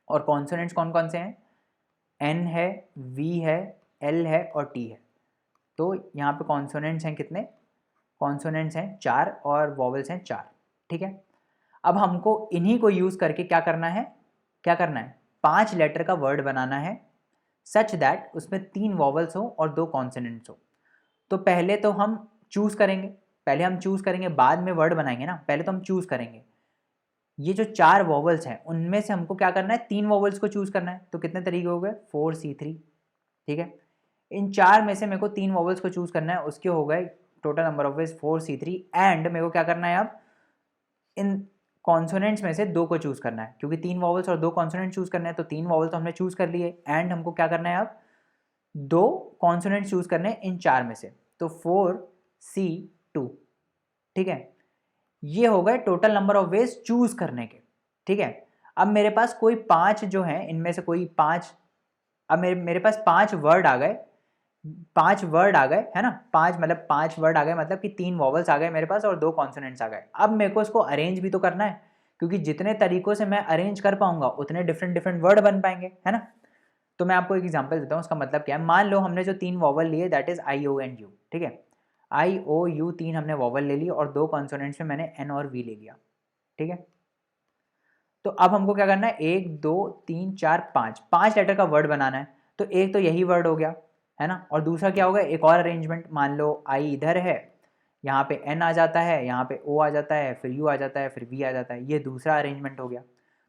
और कॉन्सोनेंट्स कौन कौन से हैं, एन है, वी है, एल है और टी है। तो यहाँ पे कॉन्सोनेंट्स हैं कितने, कॉन्सोनेंट्स हैं 4 और वॉवेल्स हैं 4, ठीक है। अब हमको इन्हीं को यूज़ करके क्या करना है, क्या करना है, 5 लेटर का वर्ड बनाना है सच दैट उसमें 3 वॉवल्स हो और 2 कॉन्सोनेंट्स हो। तो पहले तो हम चूज़ करेंगे, पहले हम चूज़ करेंगे बाद में वर्ड बनाएंगे ना, पहले तो हम चूज़ करेंगे। ये जो 4 वॉवल्स हैं उनमें से हमको क्या करना है, 3 वॉवल्स को चूज़ करना है। तो कितने तरीके हो गए, 4C3, ठीक है। इन 4 में से मेरे को 3 वॉवल्स को चूज़ करना है, उसके हो गए total number of veg 4C3। And मेरे को क्या करना है, अब इन कॉन्सोनेंट्स में से 2 को चूज़ करना है, क्योंकि 3 वॉवल्स और 2 कॉन्सोनेंट चूज़ करना है। तो 3 वॉवल्स तो हमने चूज़ कर लिए, एंड हमको क्या करना है, अब 2 कॉन्सोनेंट चूज़ करने हैं इन 4 में से। तो 4C2, ठीक है। ये हो गए total number of veg choose करने के, ठीक है। अब मेरे पास कोई 5 जो हैं, इनमें से कोई 5, अब मेरे पास 5 वर्ड आ गए, 5 वर्ड आ गए, है ना, 5 मतलब 5 वर्ड आ गए, मतलब कि 3 वॉवल्स आ गए मेरे पास और 2 कॉन्सोनेंट्स आ गए। अब मेरे को इसको अरेंज भी तो करना है, क्योंकि जितने तरीकों से मैं अरेंज कर पाऊंगा उतने डिफरेंट डिफरेंट वर्ड बन पाएंगे, है ना। तो मैं आपको एक एग्जांपल देता हूँ, उसका मतलब क्या है। मान लो हमने जो 3 वॉवल लिए that is I O and U, ठीक है, आई ओ यू 3 हमने वॉवल ले ली और 2 कॉन्सोनेंट्स में मैंने एन और वी ले लिया, ठीक है। तो अब हमको क्या करना है, 1 2 3 4 5 लेटर का वर्ड बनाना है। तो एक तो यही वर्ड हो गया, है ना, और दूसरा क्या होगा, एक और अरेंजमेंट। मान लो आई इधर है, यहाँ पे एन आ जाता है, यहाँ पे ओ आ जाता है, फिर यू आ जाता है, फिर वी आ जाता है, ये दूसरा अरेंजमेंट हो गया।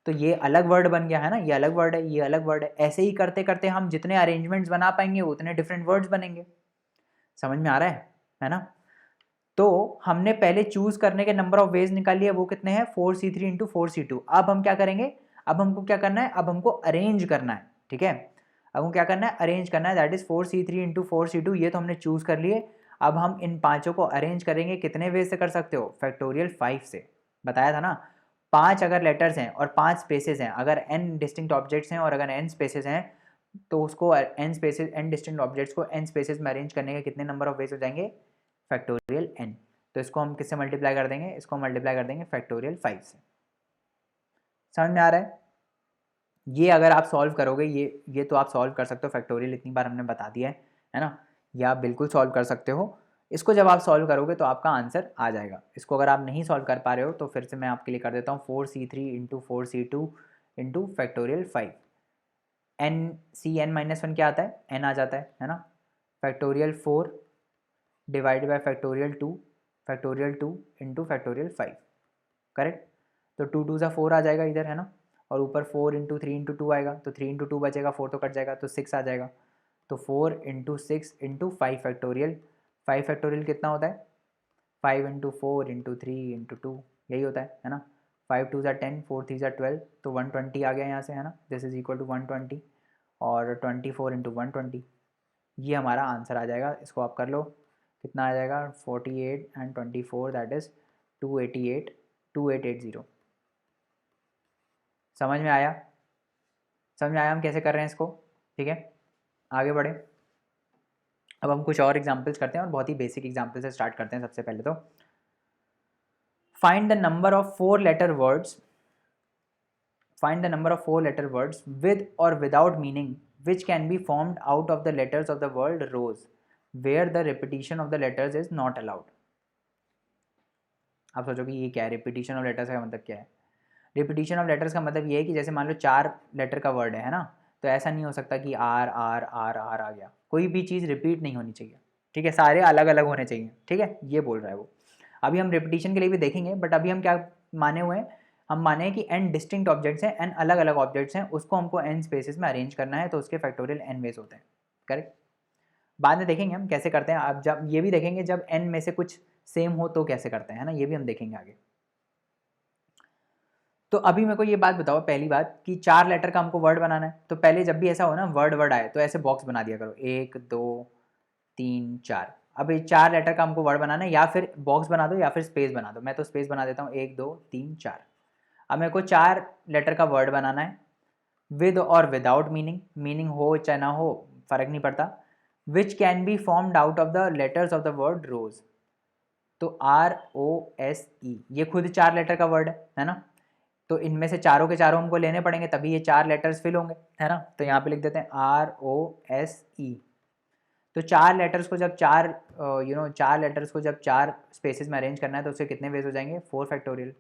तो ये अलग वर्ड बन गया, है ना, ये अलग वर्ड है, ये अलग वर्ड है। ऐसे ही करते करते हम जितने अरेंजमेंट्स बना पाएंगे उतने डिफरेंट वर्ड्स बनेंगे। समझ में आ रहा है ना। तो हमने पहले चूज करने के नंबर ऑफ वेज निकाल लिए, वो कितने हैं, 4C3 इंटू 4C2। अब हम क्या करेंगे, अब हमको क्या करना है, अब हमको अरेंज करना है, ठीक है। अब हमको क्या करना है, अरेंज करना है, that is 4C3 into 4C2। ये तो हमने चूज कर लिए। अब हम इन पांचों को अरेंज करेंगे, कितने वेज से कर सकते हो, फैक्टोरियल 5 से। बताया था ना, 5 अगर लेटर्स हैं और 5 स्पेसेस हैं, अगर n डिस्टिंक्ट ऑब्जेक्ट्स हैं और अगर n स्पेसेस हैं, तो उसको n spaces, n distinct objects को n स्पेसेस में अरेंज करने के कितने नंबर ऑफ वेज हो जाएंगे, फैक्टोरियल n। तो इसको हम किससे मल्टीप्लाई कर देंगे, इसको मल्टीप्लाई कर देंगे फैक्टोरियल 5 से। समझ में आ रहा है। ये अगर आप सॉल्व करोगे, ये तो आप सॉल्व कर सकते हो, फैक्टोरियल इतनी बार हमने बता दिया है ना, ये आप बिल्कुल सॉल्व कर सकते हो। इसको जब आप सॉल्व करोगे तो आपका आंसर आ जाएगा। इसको अगर आप नहीं सॉल्व कर पा रहे हो तो फिर से मैं आपके लिए कर देता हूँ 4c3 into 4c2 into factorial 5। N C N minus one क्या आता है, एन आ जाता है ना। Factorial 4 divide by factorial two into factorial 5, correct. तो 2 2 ज़ा 4 आ जाएगा इधर, है ना, और ऊपर 4 इंटू 3 इंटू 2 आएगा, तो 3 इंटू 2 बचेगा, 4 तो कट जाएगा, तो 6 आ जाएगा। तो 4 इंटू 6 इंटू 5 फैक्टोरियल, 5 फैक्टोरियल कितना होता है, 5 इंटू 4 इंटू 3 इंटू 2, यही होता है ना। 5 2 ज़ा 10, 4 3 ज़ा 12, तो 120 आ गया यहाँ से, है ना, दिस इज इक्वल टू 120, और 24 इंटू 120, ये हमारा आंसर आ जाएगा। इसको आप कर लो, कितना आ जाएगा, 48 एंड 24 दैट इज़ 288, 2880। समझ में आया, समझ में आया हम कैसे कर रहे हैं इसको, ठीक है। आगे बढ़े, अब हम कुछ और एग्जांपल्स करते हैं और बहुत ही बेसिक एग्जांपल से स्टार्ट करते हैं। सबसे पहले तो find the number of 4 letter words, find the number of 4 letter words with और without meaning which can be formed out of the letters of the word rose where the repetition of the letters is not allowed. आप सोचो कि ये क्या है, repetition of letters का मतलब क्या है। रिपीटिशन ऑफ लेटर्स का मतलब ये है कि जैसे मान लो 4 लेटर का वर्ड है ना, तो ऐसा नहीं हो सकता कि आर आर आर आर आ गया, कोई भी चीज़ रिपीट नहीं होनी चाहिए, ठीक है, सारे अलग अलग होने चाहिए, ठीक है, ये बोल रहा है वो। अभी हम रिपीटिशन के लिए भी देखेंगे, बट अभी हम क्या माने हुए हैं, हम माने हैं कि n डिस्टिंक्ट ऑब्जेक्ट्स हैं, n अलग अलग ऑब्जेक्ट्स हैं, उसको हमको n स्पेसेस में अरेंज करना है, तो उसके फैक्टोरियल n वेज होते हैं, करेक्ट। बाद में देखेंगे हम कैसे करते हैं, आप जब ये भी देखेंगे जब n में से कुछ सेम हो तो कैसे करते हैं, है ना, ये भी हम देखेंगे आगे। तो अभी मेरे को ये बात बताओ, पहली बात कि 4 लेटर का हमको वर्ड बनाना है, तो पहले जब भी ऐसा हो ना वर्ड वर्ड आए तो ऐसे बॉक्स बना दिया करो, 1 2 3 4। अब ये 4 लेटर का हमको वर्ड बनाना है, या फिर बॉक्स बना दो या फिर स्पेस बना दो, मैं तो स्पेस बना देता हूँ, 1 2 3 4। अब मेरे को 4 लेटर का वर्ड बनाना है विद और विदाउट मीनिंग, मीनिंग हो चाहे ना हो फर्क नहीं पड़ता, which can be formed out of the letters of the word rose. तो ROSE ये खुद 4 लेटर का वर्ड है ना, तो इनमें से चारों के चारों हमको लेने पड़ेंगे तभी ये 4 लेटर्स फिल होंगे, है ना। तो यहाँ पे लिख देते हैं ROSE। तो 4 लेटर्स को जब 4 लेटर्स को जब 4 स्पेसेस में अरेंज करना है तो उसके कितने वेज हो जाएंगे, 4 फैक्टोरियल।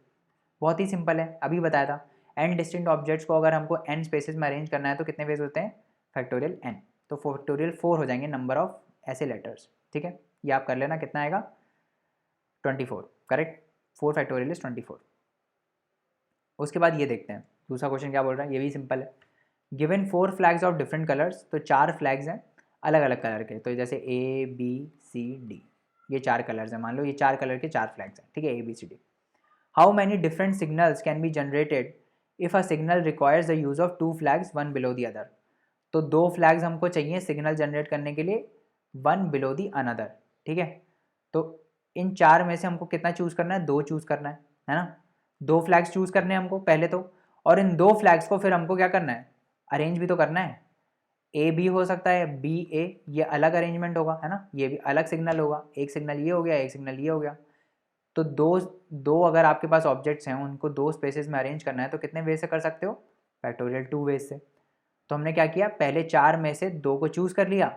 बहुत ही सिंपल है, अभी बताया था। n डिस्टिंक्ट ऑब्जेक्ट्स को अगर हमको n स्पेसेस में अरेंज करना है तो कितने वेज होते हैं, फैक्टोरियल n। तो फैक्टोरियल 4 हो जाएंगे नंबर ऑफ ऐसे लेटर्स, ठीक है, ये आप कर लेना, कितना आएगा 24, करेक्ट। 4 factorial is 24। उसके बाद ये देखते हैं दूसरा क्वेश्चन क्या बोल रहा है, ये भी सिंपल है। Given 4 flags of different colours, तो 4 फ्लैग्स हैं अलग अलग कलर के, तो जैसे ABCD, ये 4 कलर्स हैं, मान लो ये 4 कलर के 4 फ्लैग्स हैं, ठीक है, ABCD। How many different signals can be generated if a signal requires the use of 2 flags one below the other. तो 2 फ्लैग्स हमको चाहिए सिग्नल जनरेट करने के लिए, वन बिलो दी अनदर, ठीक है। तो इन 4 में से हमको कितना चूज़ करना है, 2 चूज़ करना है ना। 2 फ्लैग्स चूज़ करने हैं हमको पहले तो, और इन 2 फ्लैग्स को फिर हमको क्या करना है, अरेंज भी तो करना है। A B हो सकता है, BA, ये अलग अरेंजमेंट होगा, है ना, ये भी अलग सिग्नल होगा, एक सिग्नल ये हो गया, एक सिग्नल ये हो गया। तो दो अगर आपके पास ऑब्जेक्ट्स हैं उनको 2 स्पेसेस में अरेंज करना है तो कितने वे से कर सकते हो, फैक्टोरियल 2 वेज से। तो हमने क्या किया, पहले 4 में से 2 को चूज़ कर लिया,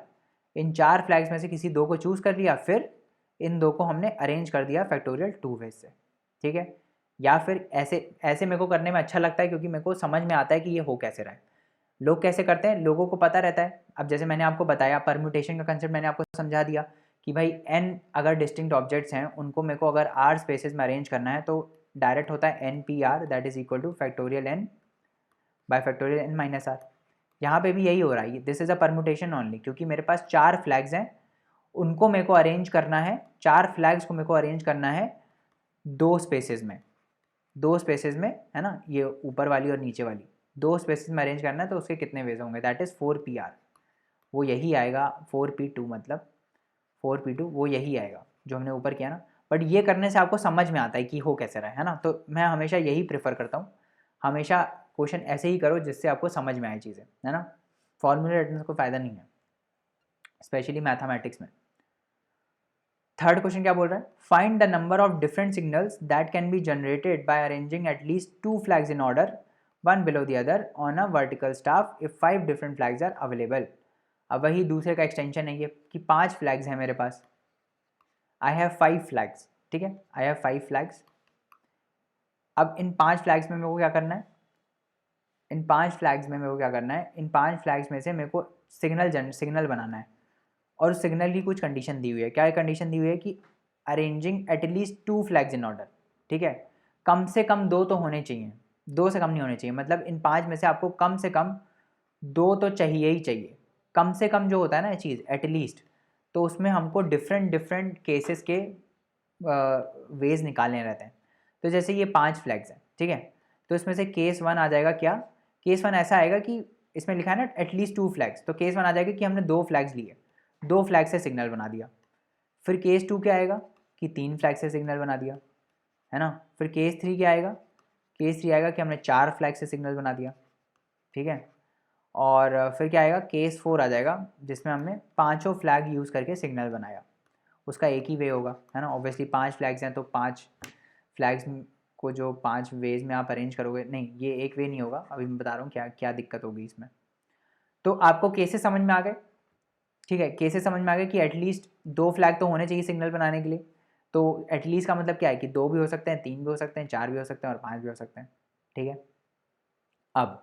इन 4 फ्लैग्स में से किसी 2 को चूज़ कर लिया, फिर इन 2 को हमने अरेंज कर दिया फैक्टोरियल 2 वेज से, ठीक है। या फिर ऐसे ऐसे मेरे को करने में अच्छा लगता है क्योंकि मेरे को समझ में आता है कि ये हो कैसे रहा है। लोग कैसे करते हैं, लोगों को पता रहता है। अब जैसे मैंने आपको बताया परम्यूटेशन का कंसेप्ट, मैंने आपको समझा दिया कि भाई n अगर डिस्टिंक्ट ऑब्जेक्ट्स हैं उनको मेरे को अगर r स्पेसेस में अरेंज करना है तो डायरेक्ट होता है NPR that is equal to factorial n by factorial n minus R. यहाँ पे भी यही हो रहा है, this is a permutation only, क्योंकि मेरे पास 4 फ्लैग्स हैं, उनको मेरे को अरेंज करना है, 4 फ्लैग्स को मेरे को अरेंज करना है 2 स्पेसेस में, 2 स्पेसेस में, है ना, ये ऊपर वाली और नीचे वाली 2 स्पेसेस में अरेंज करना है, तो उसके कितने वेज होंगे, दैट इज़ 4PR, वो यही आएगा 4P2, मतलब 4P2 वो यही आएगा जो हमने ऊपर किया ना। बट ये करने से आपको समझ में आता है कि हो कैसे रहा है ना, तो मैं हमेशा यही प्रेफर करता हूँ, हमेशा क्वेश्चन ऐसे ही करो जिससे आपको समझ में आए चीज़ें, है ना। फॉर्मूला रटने से कोई फ़ायदा नहीं है, स्पेशली मैथमेटिक्स में। थर्ड क्वेश्चन क्या बोल रहा है, find the number of different signals that can be generated by arranging at least 2 flags in order one below the other on a vertical staff if 5 different flags are available. अब वही दूसरे का extension है ये कि 5 फ्लैग्स हैं मेरे पास, I have 5 flags, ठीक है, आई हैव 5 फ्लैग्स। अब इन 5 फ्लैग्स में मेरे को क्या करना है, इन 5 फ्लैग्स में मेरे को क्या करना है, इन 5 फ्लैग्स में से मेरे को सिग्नल बनाना है। और उस सिग्नल की कुछ कंडीशन दी हुई है। क्या कंडीशन दी हुई है कि arranging at least 2 flags in order, ठीक है, कम से कम 2 तो होने चाहिए, 2 से कम नहीं होने चाहिए। मतलब इन 5 में से आपको कम से कम 2 तो चाहिए ही चाहिए। कम से कम जो होता है ना ये चीज़ एटलीस्ट, तो उसमें हमको डिफरेंट डिफरेंट केसेस के वेज निकालने रहते हैं। तो जैसे ये 5 फ्लैग्स हैं, ठीक है, तो इसमें से केस 1 आ जाएगा क्या, केस 1 ऐसा आएगा कि इसमें लिखा है ना एटलीस्ट 2 फ्लैग्स, तो केस 1 आ जाएगा कि हमने 2 फ्लैग्स लिए, 2 फ्लैग से सिग्नल बना दिया। फिर केस 2 क्या आएगा कि 3 फ्लैग से सिग्नल बना दिया, है ना। फिर केस 3 क्या आएगा, केस 3 आएगा कि हमने 4 फ्लैग से सिग्नल बना दिया, ठीक है। और फिर क्या आएगा, केस 4 आ जाएगा जिसमें हमने 5 फ्लैग यूज़ करके सिग्नल बनाया। उसका एक ही वे होगा, है ना, ऑब्वियसली 5 फ्लैग्स हैं तो 5 फ्लैग्स को जो 5 वेज में आप अरेंज करोगे, नहीं ये एक वे नहीं होगा, अभी मैं बता रहा हूँ क्या क्या दिक्कत होगी इसमें। तो आपको केसेस समझ में आ गए, ठीक है, केसेस समझ में आ गए कि एटलीस्ट 2 फ्लैग तो होने चाहिए सिग्नल बनाने के लिए। तो एटलीस्ट का मतलब क्या है कि 2 भी हो सकते हैं, 3 भी हो सकते हैं, 4 भी हो सकते हैं और 5 भी हो सकते हैं, ठीक है। अब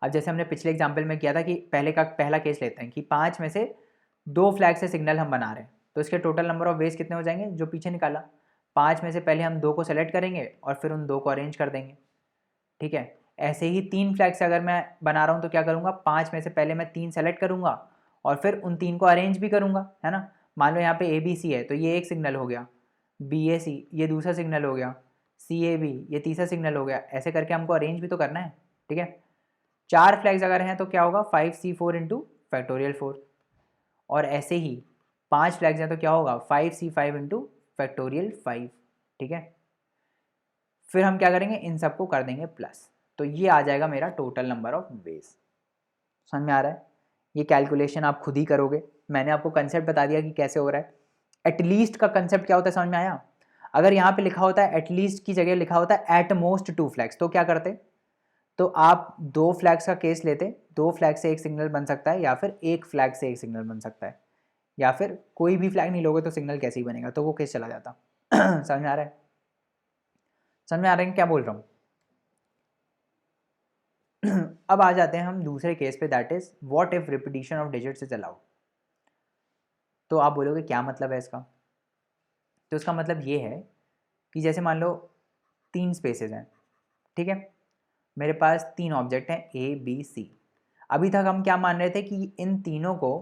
जैसे हमने पिछले एग्जाम्पल में किया था कि पहला केस लेते हैं कि 5 में से 2 फ्लैग से सिग्नल हम बना रहे हैं, तो इसके टोटल नंबर ऑफ वेज कितने हो जाएंगे जो पीछे निकाला। 5 में से पहले हम 2 को सेलेक्ट करेंगे और फिर उन 2 को अरेंज कर देंगे, ठीक है। ऐसे ही 3 फ्लैग से अगर मैं बना रहा हूँ तो क्या करूँगा, 5 में से पहले मैं 3 सेलेक्ट करूँगा और फिर उन 3 को अरेंज भी करूँगा, है ना। मान लो यहाँ पे ABC है तो ये एक सिग्नल हो गया, BAC ये दूसरा सिग्नल हो गया, CAB ये तीसरा सिग्नल हो गया। ऐसे करके हमको अरेंज भी तो करना है, ठीक है। 4 फ्लैग्स अगर हैं तो क्या होगा 5C4 इंटू फैक्टोरियल 4, और ऐसे ही 5 फ्लैग्स हैं तो क्या होगा 5C5 इंटू फैक्टोरियल 5, ठीक है। फिर हम क्या करेंगे, इन सबको कर देंगे प्लस, तो ये आ जाएगा मेरा टोटल नंबर ऑफ वेज। समझ में आ रहा है, ये कैलकुलेशन आप खुद ही करोगे, मैंने आपको कंसेप्ट बता दिया कि कैसे हो रहा है। एटलीस्ट का कंसेप्ट क्या होता है समझ में आया। अगर यहाँ पे लिखा होता है एटलीस्ट की जगह लिखा होता है एट मोस्ट 2 फ्लैग्स, तो क्या करते, तो आप 2 फ्लैग्स का केस लेते, 2 फ्लैग से एक सिग्नल बन सकता है या फिर एक फ्लैग से एक सिग्नल बन सकता है, या फिर कोई भी फ्लैग नहीं लोगे तो सिग्नल कैसे ही बनेगा, तो वो केस चला जाता। समझ में आ रहा है, समझ में आ रहा है क्या बोल रहा हूँ। अब आ जाते हैं हम दूसरे केस पे, that is what if repetition of digits is allowed. तो आप बोलोगे क्या मतलब है इसका, तो इसका मतलब ये है कि जैसे मान लो 3 स्पेसेस हैं, ठीक है, मेरे पास 3 ऑब्जेक्ट हैं ABC। अभी तक हम क्या मान रहे थे कि इन तीनों को,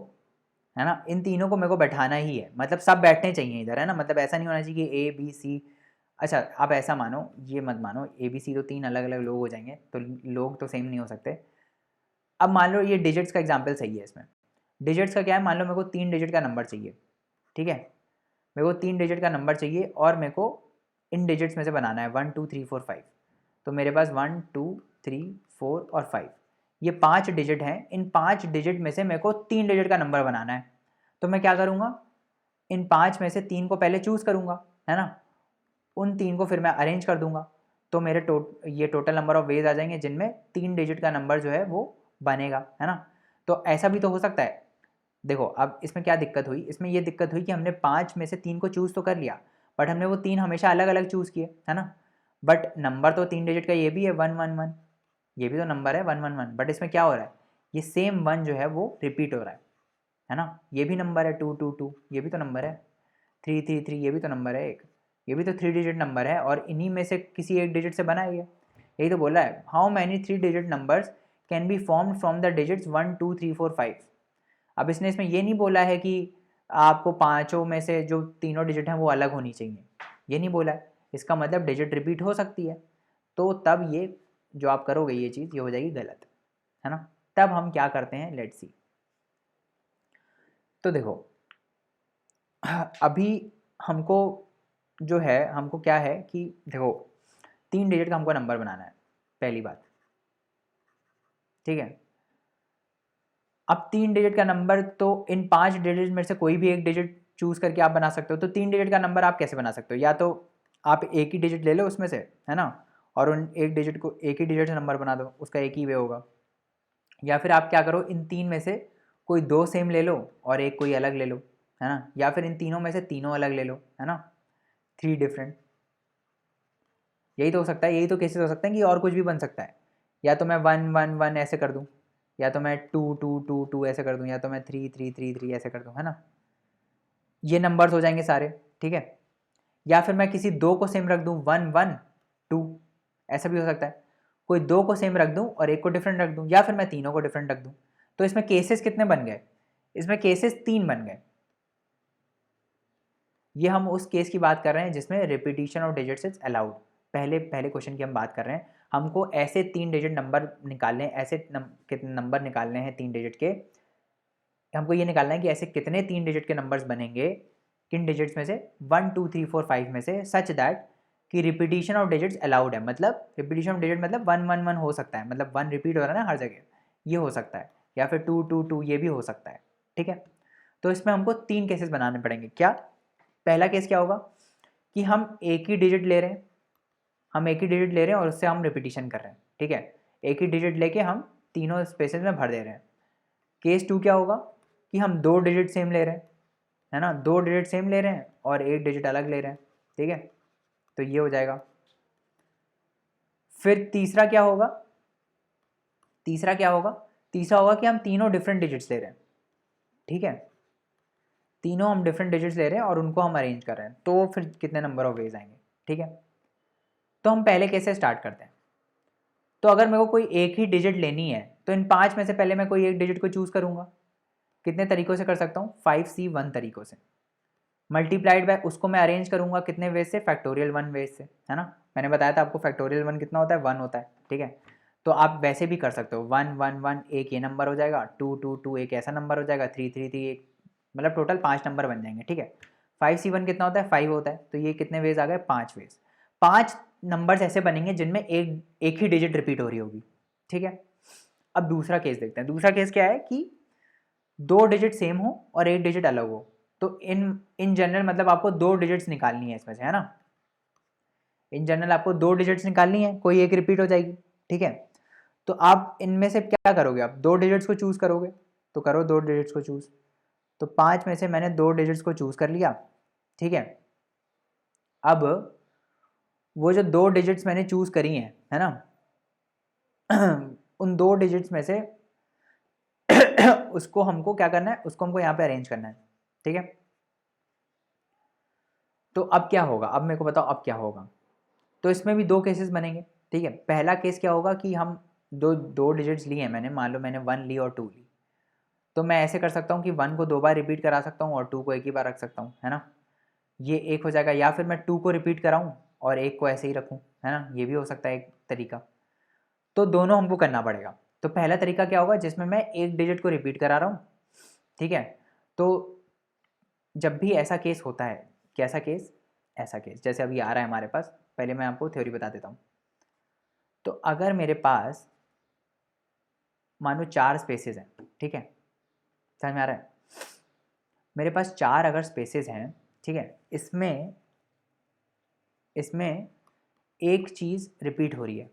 है ना, इन तीनों को मेरे को बैठाना ही है, मतलब सब बैठने चाहिए इधर, है ना, मतलब ऐसा नहीं होना चाहिए कि ABC। अच्छा आप ऐसा मानो, ये मत मानो ABC तो 3 अलग अलग लोग हो जाएंगे, तो लोग तो सेम नहीं हो सकते। अब मान लो ये डिजिट्स का एग्जाम्पल सही है, इसमें डिजिट्स का क्या है, मान लो मेरे को 3 डिजिट का नंबर चाहिए, ठीक है, मेरे को 3 डिजिट का नंबर चाहिए और मेरे को इन डिजिट्स में से बनाना है 1 2 3 4 5। तो मेरे पास 1 2 3 4 और 5 ये 5 डिजिट हैं, इन 5 डिजिट में से मेरे को 3 डिजिट का नंबर बनाना है। तो मैं क्या करूँगा, इन 5 में से 3 को पहले चूज़ करूँगा, है ना, उन 3 को फिर मैं अरेंज कर दूंगा, तो मेरे ये टोटल नंबर ऑफ वेज आ जाएंगे जिनमें 3 डिजिट का नंबर जो है वो बनेगा, है ना। तो ऐसा भी तो हो सकता है। देखो अब इसमें क्या दिक्कत हुई, इसमें ये दिक्कत हुई कि हमने 5 में से 3 को चूज़ तो कर लिया, बट हमने वो 3 हमेशा अलग अलग चूज़ किए, है ना। बट नंबर तो 3 डिजिट का ये भी है 111, ये भी तो नंबर है 111, बट इसमें क्या हो रहा है, ये सेम 1 जो है वो रिपीट हो रहा है ना। ये भी नंबर है 222, ये भी तो नंबर है 333, ये भी तो नंबर है एक, ये भी तो 3 डिजिट नंबर है और इन्हीं में से किसी एक डिजिट से बना है ये। यही तो बोला है, how many 3 digit numbers can be formed from the digits 1 2 3 4 5। अब इसने इसमें ये नहीं बोला है कि आपको पाँचों में से जो तीनों डिजिट हैं वो अलग होनी चाहिए, ये नहीं बोला है। इसका मतलब डिजिट रिपीट हो सकती है, तो तब ये जो आप करोगे ये चीज़ ये हो जाएगी गलत, है ना। तब हम क्या करते हैं, लेट्स सी। तो देखो अभी हमको जो है, हमको क्या है कि देखो 3 डिजिट का हमको नंबर बनाना है, पहली बात, ठीक है। अब 3 डिजिट का नंबर तो इन 5 डिजिट में से कोई भी एक डिजिट चूज करके आप बना सकते हो, तो 3 डिजिट का नंबर आप कैसे बना सकते हो, या तो आप एक ही डिजिट ले लो उसमें से, है ना, और उन एक डिजिट को एक ही डिजिट से नंबर बना दो, उसका एक ही वे होगा। या फिर आप क्या करो, इन तीन में से कोई दो सेम ले लो और एक कोई अलग ले लो, है ना, या फिर इन तीनों में से तीनों अलग ले लो, है ना, 3 डिफरेंट। यही तो हो सकता है, यही तो केसेस हो सकते हैं कि और कुछ भी बन सकता है। या तो मैं 1 1 1 ऐसे कर दूँ, या तो मैं 2 2 2 2 ऐसे कर दूँ, या तो मैं 3 3 3 3 ऐसे कर दूँ, है ना। ये नंबर्स हो जाएंगे सारे, ठीक है। या फिर मैं किसी दो को सेम रख दूँ, 1 1 2, ऐसा भी हो सकता है। कोई दो को सेम रख दूँ और एक को डिफरेंट रख दूँ, या फिर मैं तीनों को डिफरेंट रख दूँ। तो इसमें केसेस कितने बन गए? इसमें केसेस 3 बन गए। ये हम उस केस की बात कर रहे हैं जिसमें repetition of digits is allowed. पहले क्वेश्चन की हम बात कर रहे हैं। हमको ऐसे 3 डिजिट नंबर निकालने हैं, ऐसे कितने नंबर निकालने हैं 3 डिजिट के। हमको ये निकालना है कि ऐसे कितने 3 डिजिट के नंबर्स बनेंगे, किन डिजिट्स में से, 1 2 3 4 5 में से, सच दैट कि रिपीटिशन ऑफ डिजिट्स अलाउड है। मतलब रिपीटिशन ऑफ डिजिट मतलब 1 1 1 हो सकता है, मतलब 1 रिपीट हो रहा है ना हर जगह, ये हो सकता है। या फिर 2 2 2 ये भी हो सकता है, ठीक है। तो इसमें हमको 3 केसेस बनाने पड़ेंगे। क्या? पहला केस क्या होगा कि हम एक ही डिजिट ले रहे हैं, हम एक ही डिजिट ले रहे हैं और उससे हम रिपीटिशन कर रहे हैं, ठीक है। एक ही डिजिट लेके हम तीनों स्पेसेस में भर दे रहे हैं। केस 2 क्या होगा कि हम 2 डिजिट सेम ले रहे हैं, है ना, 2 डिजिट सेम ले रहे हैं और एक डिजिट अलग ले रहे हैं, ठीक है। तो ये हो जाएगा। फिर तीसरा क्या होगा? तीसरा होगा कि हम तीनों डिफरेंट डिजिट्स ले रहे हैं, ठीक है। तीनों हम डिफरेंट डिजिट्स ले रहे हैं और उनको हम अरेंज कर रहे हैं, तो फिर कितने नंबर ऑफ वेज आएंगे, ठीक है। तो हम पहले केस से स्टार्ट करते हैं। तो अगर मेरे को कोई एक ही डिजिट लेनी है तो इन 5 में से पहले मैं कोई एक डिजिट को चूज करूंगा। कितने तरीकों से कर सकता हूँ? 5C1 तरीकों से। मल्टीप्लाइड बाय उसको मैं अरेंज करूंगा कितने वेज से? फैक्टोरियल 1 वेज से, है ना। मैंने बताया था आपको फैक्टोरियल 1 कितना होता है, 1 होता है, ठीक है। तो आप वैसे भी कर सकते हो, 1 1 1 एक ये नंबर हो जाएगा, 2 2 2 एक ऐसा नंबर हो जाएगा, 3 3 3 एक, मतलब टोटल 5 नंबर बन जाएंगे, ठीक है। 5C1 कितना होता है? 5 होता है। तो ये कितने वेज आ गए? 5 वेज। 5 नंबर्स ऐसे बनेंगे जिनमें एक ही डिजिट रिपीट हो रही होगी, ठीक है। अब दूसरा केस देखते हैं। दूसरा केस क्या है कि 2 डिजिट सेम हो और एक डिजिट अलग हो। तो इन जनरल मतलब आपको 2 डिजिट्स निकालनी है इसमें से, है ना। इन जनरल आपको 2 डिजिट्स निकालनी है, कोई एक रिपीट हो जाएगी, ठीक है। तो आप इनमें से क्या करोगे? आप 2 डिजिट्स को चूज करोगे, तो करो 2 डिजिट्स को चूज। तो 5 में से मैंने 2 डिजिट्स को चूज कर लिया, ठीक है। अब वो जो 2 डिजिट्स मैंने चूज करी हैं, है ना, उन 2 डिजिट्स में से उसको हमको क्या करना है? उसको हमको यहाँ पे अरेंज करना है, ठीक है। तो अब क्या होगा? अब मेरे को बताओ अब क्या होगा। तो इसमें भी 2 केसेस बनेंगे, ठीक है। पहला केस क्या होगा कि हम दो डिजिट्स लिए हैं मैंने, मान लो मैंने 1 ली और 2 ली। तो मैं ऐसे कर सकता हूँ कि 1 को 2 बार रिपीट करा सकता हूँ और 2 को एक ही बार रख सकता हूँ, है ना। ये एक हो जाएगा। या फिर मैं 2 को रिपीट कराऊँ और एक को ऐसे ही रखूँ, है ना, ये भी हो सकता है एक तरीका। तो दोनों हमको करना पड़ेगा। तो पहला तरीका क्या होगा जिसमें मैं एक डिजिट को रिपीट करा रहा हूँ, ठीक है। तो जब भी ऐसा केस होता है, कैसा केस? ऐसा केस जैसे अभी आ रहा है हमारे पास, पहले मैं आपको थ्योरी बता देता हूँ। तो अगर मेरे पास मान लो 4 स्पेसेस हैं, ठीक है, समझ में आ रहा है। मेरे पास 4 अगर स्पेसेस हैं, ठीक है, इसमें इसमें एक चीज़ रिपीट हो रही है।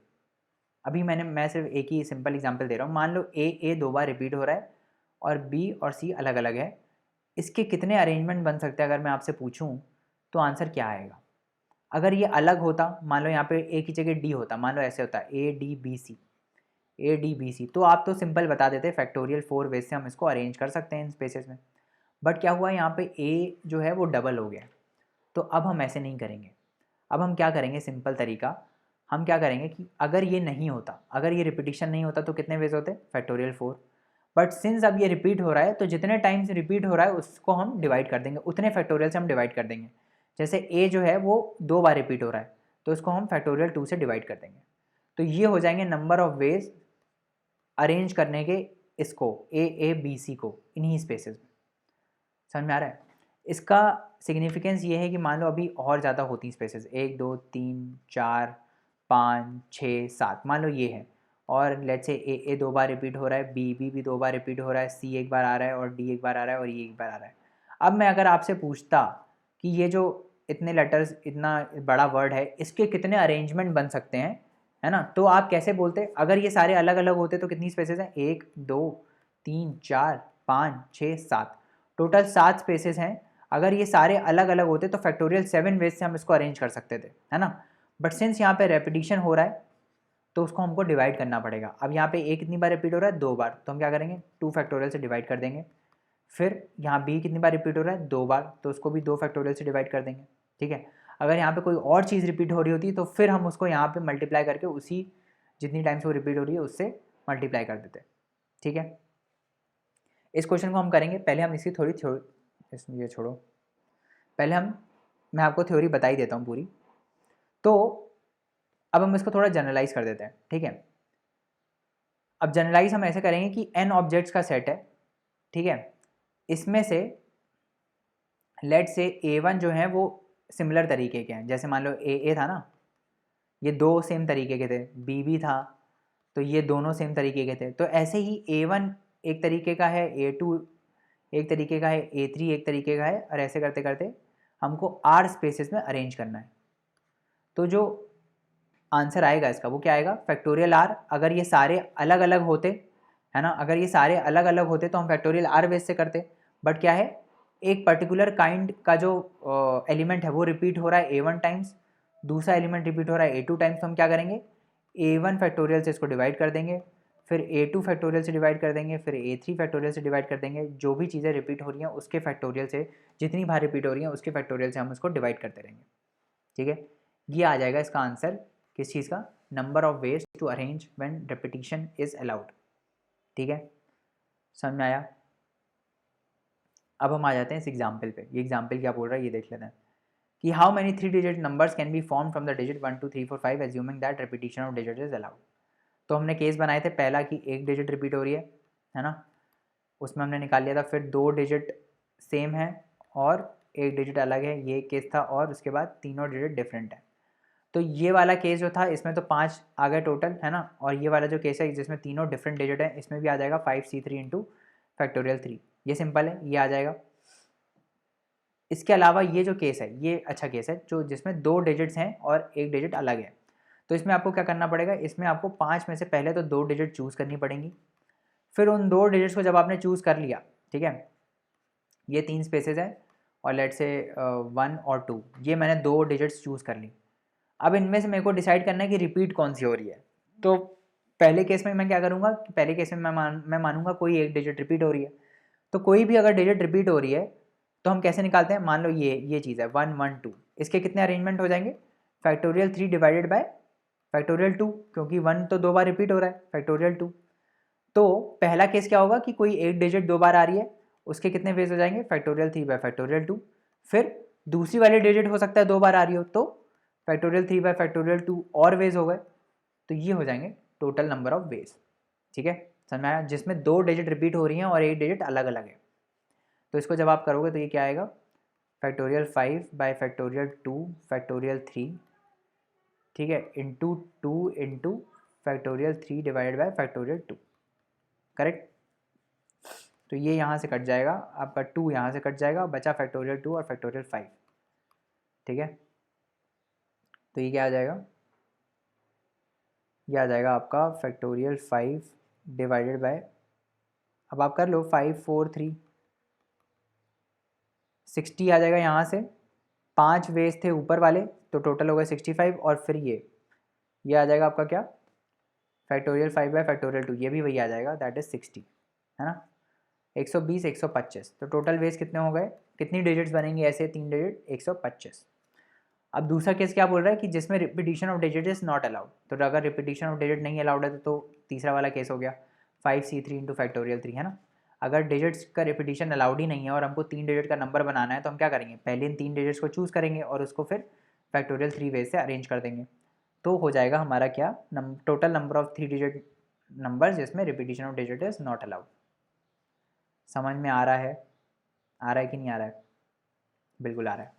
अभी मैं सिर्फ एक ही सिंपल एग्जांपल दे रहा हूँ। मान लो ए 2 बार रिपीट हो रहा है और बी और सी अलग अलग है। इसके कितने अरेंजमेंट बन सकते हैं अगर मैं आपसे पूछूं, तो आंसर क्या आएगा? अगर ये अलग होता, मान लो यहाँ पे ए की जगह डी होता, मान लो ऐसे होता ए डी बी सी, तो आप तो सिंपल बता देते फैक्टोरियल 4 वेज से हम इसको अरेंज कर सकते हैं इन स्पेसेस में। बट क्या हुआ यहाँ पे ए जो है वो डबल हो गया। तो अब हम ऐसे नहीं करेंगे। अब हम क्या करेंगे? सिंपल तरीका, हम क्या करेंगे कि अगर ये नहीं होता, अगर ये रिपीटिशन नहीं होता तो कितने वेज होते? फैक्टोरियल 4। बट सिंस अब ये रिपीट हो रहा है तो जितने टाइम्स रिपीट हो रहा है उसको हम डिवाइड कर देंगे, उतने फैक्टोरियल से हम डिवाइड कर देंगे। जैसे ए जो है वो 2 बार रिपीट हो रहा है तो इसको हम फैक्टोरियल 2 से डिवाइड कर देंगे। तो ये हो जाएंगे नंबर ऑफ वेज अरेंज करने के इसको ए बी सी को इन्हीं स्पेसेस में। समझ में आ रहा है? इसका सिग्निफिकेंस ये है कि मान लो अभी और ज़्यादा होती स्पेसेस, 1 2 3 4 5 6 7, मान लो ये है। और let's say A 2 bar repeat हो रहा है, बी भी 2 बार रिपीट हो रहा है, सी एक बार आ रहा है और डी एक बार आ रहा है और ये एक बार आ रहा है। अब मैं अगर आपसे पूछता कि ये जो इतने लेटर्स, इतना बड़ा वर्ड है, इसके कितने अरेंजमेंट बन सकते हैं, है ना। तो आप कैसे बोलते, अगर ये सारे अलग अलग होते तो कितनी स्पेसेस हैं, 1 2 3 4 5 6 7, टोटल 7 स्पेसेस हैं। अगर ये सारे अलग अलग होते तो फैक्टोरियल 7 वेज से हम इसको अरेंज कर सकते थे, है ना। बट सिंस यहाँ पे रेपिटिशन हो रहा है तो उसको हमको डिवाइड करना पड़ेगा। अब यहाँ पे ए कितनी बार रिपीट हो रहा है, 2 बार, तो हम क्या करेंगे 2 फैक्टोरियल से डिवाइड कर देंगे। फिर यहाँ बी कितनी बार रिपीट हो रहा है, 2 बार, तो उसको भी 2 फैक्टोरियल से डिवाइड कर देंगे, ठीक है। अगर यहाँ पे कोई और चीज़ रिपीट हो रही होती तो फिर हम उसको यहाँ पे मल्टीप्लाई करके उसी जितनी टाइम से वो रिपीट हो रही है उससे मल्टीप्लाई कर देते, ठीक है। इस क्वेश्चन को हम करेंगे, पहले हम इसकी थोड़ी इसमें ये छोड़ो, पहले मैं आपको थ्योरी बता ही देता हूँ पूरी। तो अब हम इसको थोड़ा जनरलाइज कर देते हैं, ठीक है। अब जनरलाइज हम ऐसे करेंगे कि n ऑब्जेक्ट्स का सेट है, ठीक है। इसमें से लेट से A1 जो है वो सिमिलर तरीके के हैं, जैसे मान लो ए था ना, ये 2 सेम तरीके के थे, बी था, तो ये दोनों सेम तरीके के थे। तो ऐसे ही A1 एक तरीके का है, A2 एक तरीके का है, A3 एक तरीके का है, और ऐसे करते करते हमको R स्पेसेस में अरेंज करना है। तो जो आंसर आएगा इसका वो क्या आएगा, फैक्टोरियल R। अगर ये सारे अलग अलग होते, है ना, अगर ये सारे अलग अलग होते तो हम फैक्टोरियल R बेस से करते। बट क्या है, एक पर्टिकुलर काइंड का जो एलिमेंट है वो रिपीट हो रहा है A1 टाइम्स, दूसरा एलिमेंट रिपीट हो रहा है A2 टाइम्स, तो हम क्या करेंगे A1 फैक्टोरियल से इसको डिवाइड कर देंगे, फिर A2 फैक्टोरियल से डिवाइड कर देंगे, फिर A3 फैक्टोरियल से डिवाइड कर देंगे। जो भी चीज़ें रिपीट हो रही हैं उसके फैक्टोरियल से, जितनी बार रिपीट हो रही हैं उसके फैक्टोरियल से हम उसको डिवाइड करते रहेंगे, ठीक है। ये आ जाएगा इसका आंसर, किस चीज़ का, number of ways to arrange when repetition is allowed, ठीक है। समझ में आया। अब हम आ जाते हैं इस एग्जाम्पल पे। ये एग्जाम्पल क्या बोल रहा है ये देख लेते हैं कि how many 3 digit numbers can B form from the digit 1 2 3 4 5 assuming that repetition of digit is allowed. तो हमने केस बनाए थे पहला कि एक डिजिट रिपीट हो रही है ना, उसमें हमने निकाल लिया था। फिर 2 डिजिट सेम है और एक डिजिट अलग है, ये केस था। और उसके बाद तीनों डिजिट डिफरेंट है। तो ये वाला केस जो था इसमें तो 5 आ गए टोटल, है ना। और ये वाला जो केस है जिसमें तीनों डिफरेंट डिजिट है, इसमें भी आ जाएगा 5C3 इंटू फैक्टोरियल 3। ये सिंपल है, ये आ जाएगा। इसके अलावा ये जो केस है ये अच्छा केस है, जो जिसमें 2 डिजिट्स हैं और एक डिजिट अलग है। तो इसमें आपको क्या करना पड़ेगा, इसमें आपको 5 में से पहले तो 2 डिजिट चूज़ करनी पड़ेंगी। फिर उन 2 डिजिट्स को जब आपने चूज़ कर लिया, ठीक है, ये 3 स्पेसेस हैं और लेट से 1 और 2, ये मैंने 2 डिजिट्स चूज़ कर ली। अब इनमें से मेरे को डिसाइड करना है कि रिपीट कौन सी हो रही है। तो पहले केस में मैं क्या करूँगा कि पहले केस में मैं मानूंगा कोई एक डिजिट रिपीट हो रही है। तो कोई भी अगर डिजिट रिपीट हो रही है तो हम कैसे निकालते हैं, मान लो ये चीज़ है 1 1 2, इसके कितने अरेंजमेंट हो जाएंगे, फैक्टोरियल 3 डिवाइडेड बाय फैक्टोरियल 2, क्योंकि 1 तो 2 बार रिपीट हो रहा है, फैक्टोरियल 2। तो पहला केस क्या होगा कि कोई एक डिजिट 2 बार आ रही है, उसके कितने वेज हो जाएंगे, फैक्टोरियल 3 बाय फैक्टोरियल 2। फिर दूसरी वाली डिजिट हो सकता है 2 बार आ रही हो, तो फैक्टोरियल 3 बाय फैक्टोरियल 2 और वेज हो गए। तो ये हो जाएंगे टोटल नंबर ऑफ वेज, ठीक है, समझ में आया, जिसमें 2 डिजिट रिपीट हो रही हैं और एक डिजिट अलग अलग है। तो इसको जब आप करोगे तो ये क्या आएगा, फैक्टोरियल 5 बाय फैक्टोरियल 2 फैक्टोरियल 3, ठीक है, into 2 into factorial 3 divided by factorial 2, correct. तो ये यहाँ से कट जाएगा, आपका 2 यहाँ से कट जाएगा, बचा फैक्टोरियल 2 और फैक्टोरियल 5, ठीक है। तो ये क्या आ जाएगा, ये आ जाएगा आपका फैक्टोरियल 5 डिवाइडेड बाय, अब आप कर लो 5 4 3 60 आ जाएगा यहाँ से। 5 वेज थे ऊपर वाले तो टोटल हो गए 65, और फिर ये आ जाएगा आपका क्या, फैक्टोरियल 5 बाय फैक्टोरियल 2, ये भी वही आ जाएगा, दैट इज 60, है ना। 120 125, तो टोटल वेज कितने हो गए, कितनी डिजिट्स बनेंगी ऐसे, 3 डिजिट 125। अब दूसरा केस क्या बोल रहा है कि जिसमें repetition of digit is not allowed. तो अगर रिपीटिशन ऑफ डिजिट नहीं अलाउड है तो तीसरा वाला केस हो गया 5C3 इंटू फैक्टोरियल 3, है ना। अगर डिजिट्स का रिपीटिशन अलाउड ही नहीं है और हमको 3 डिजिट का नंबर बनाना है तो हम क्या करेंगे, पहले इन 3 डिजिट्स को चूज़ करेंगे और उसको फिर फैक्टोरियल 3 वेज से अरेंज कर देंगे। तो हो जाएगा हमारा क्या, total number of 3 digit number जिसमें repetition of digit is not allowed. समझ में आ रहा है, आ रहा है कि नहीं आ रहा है, बिल्कुल आ रहा है।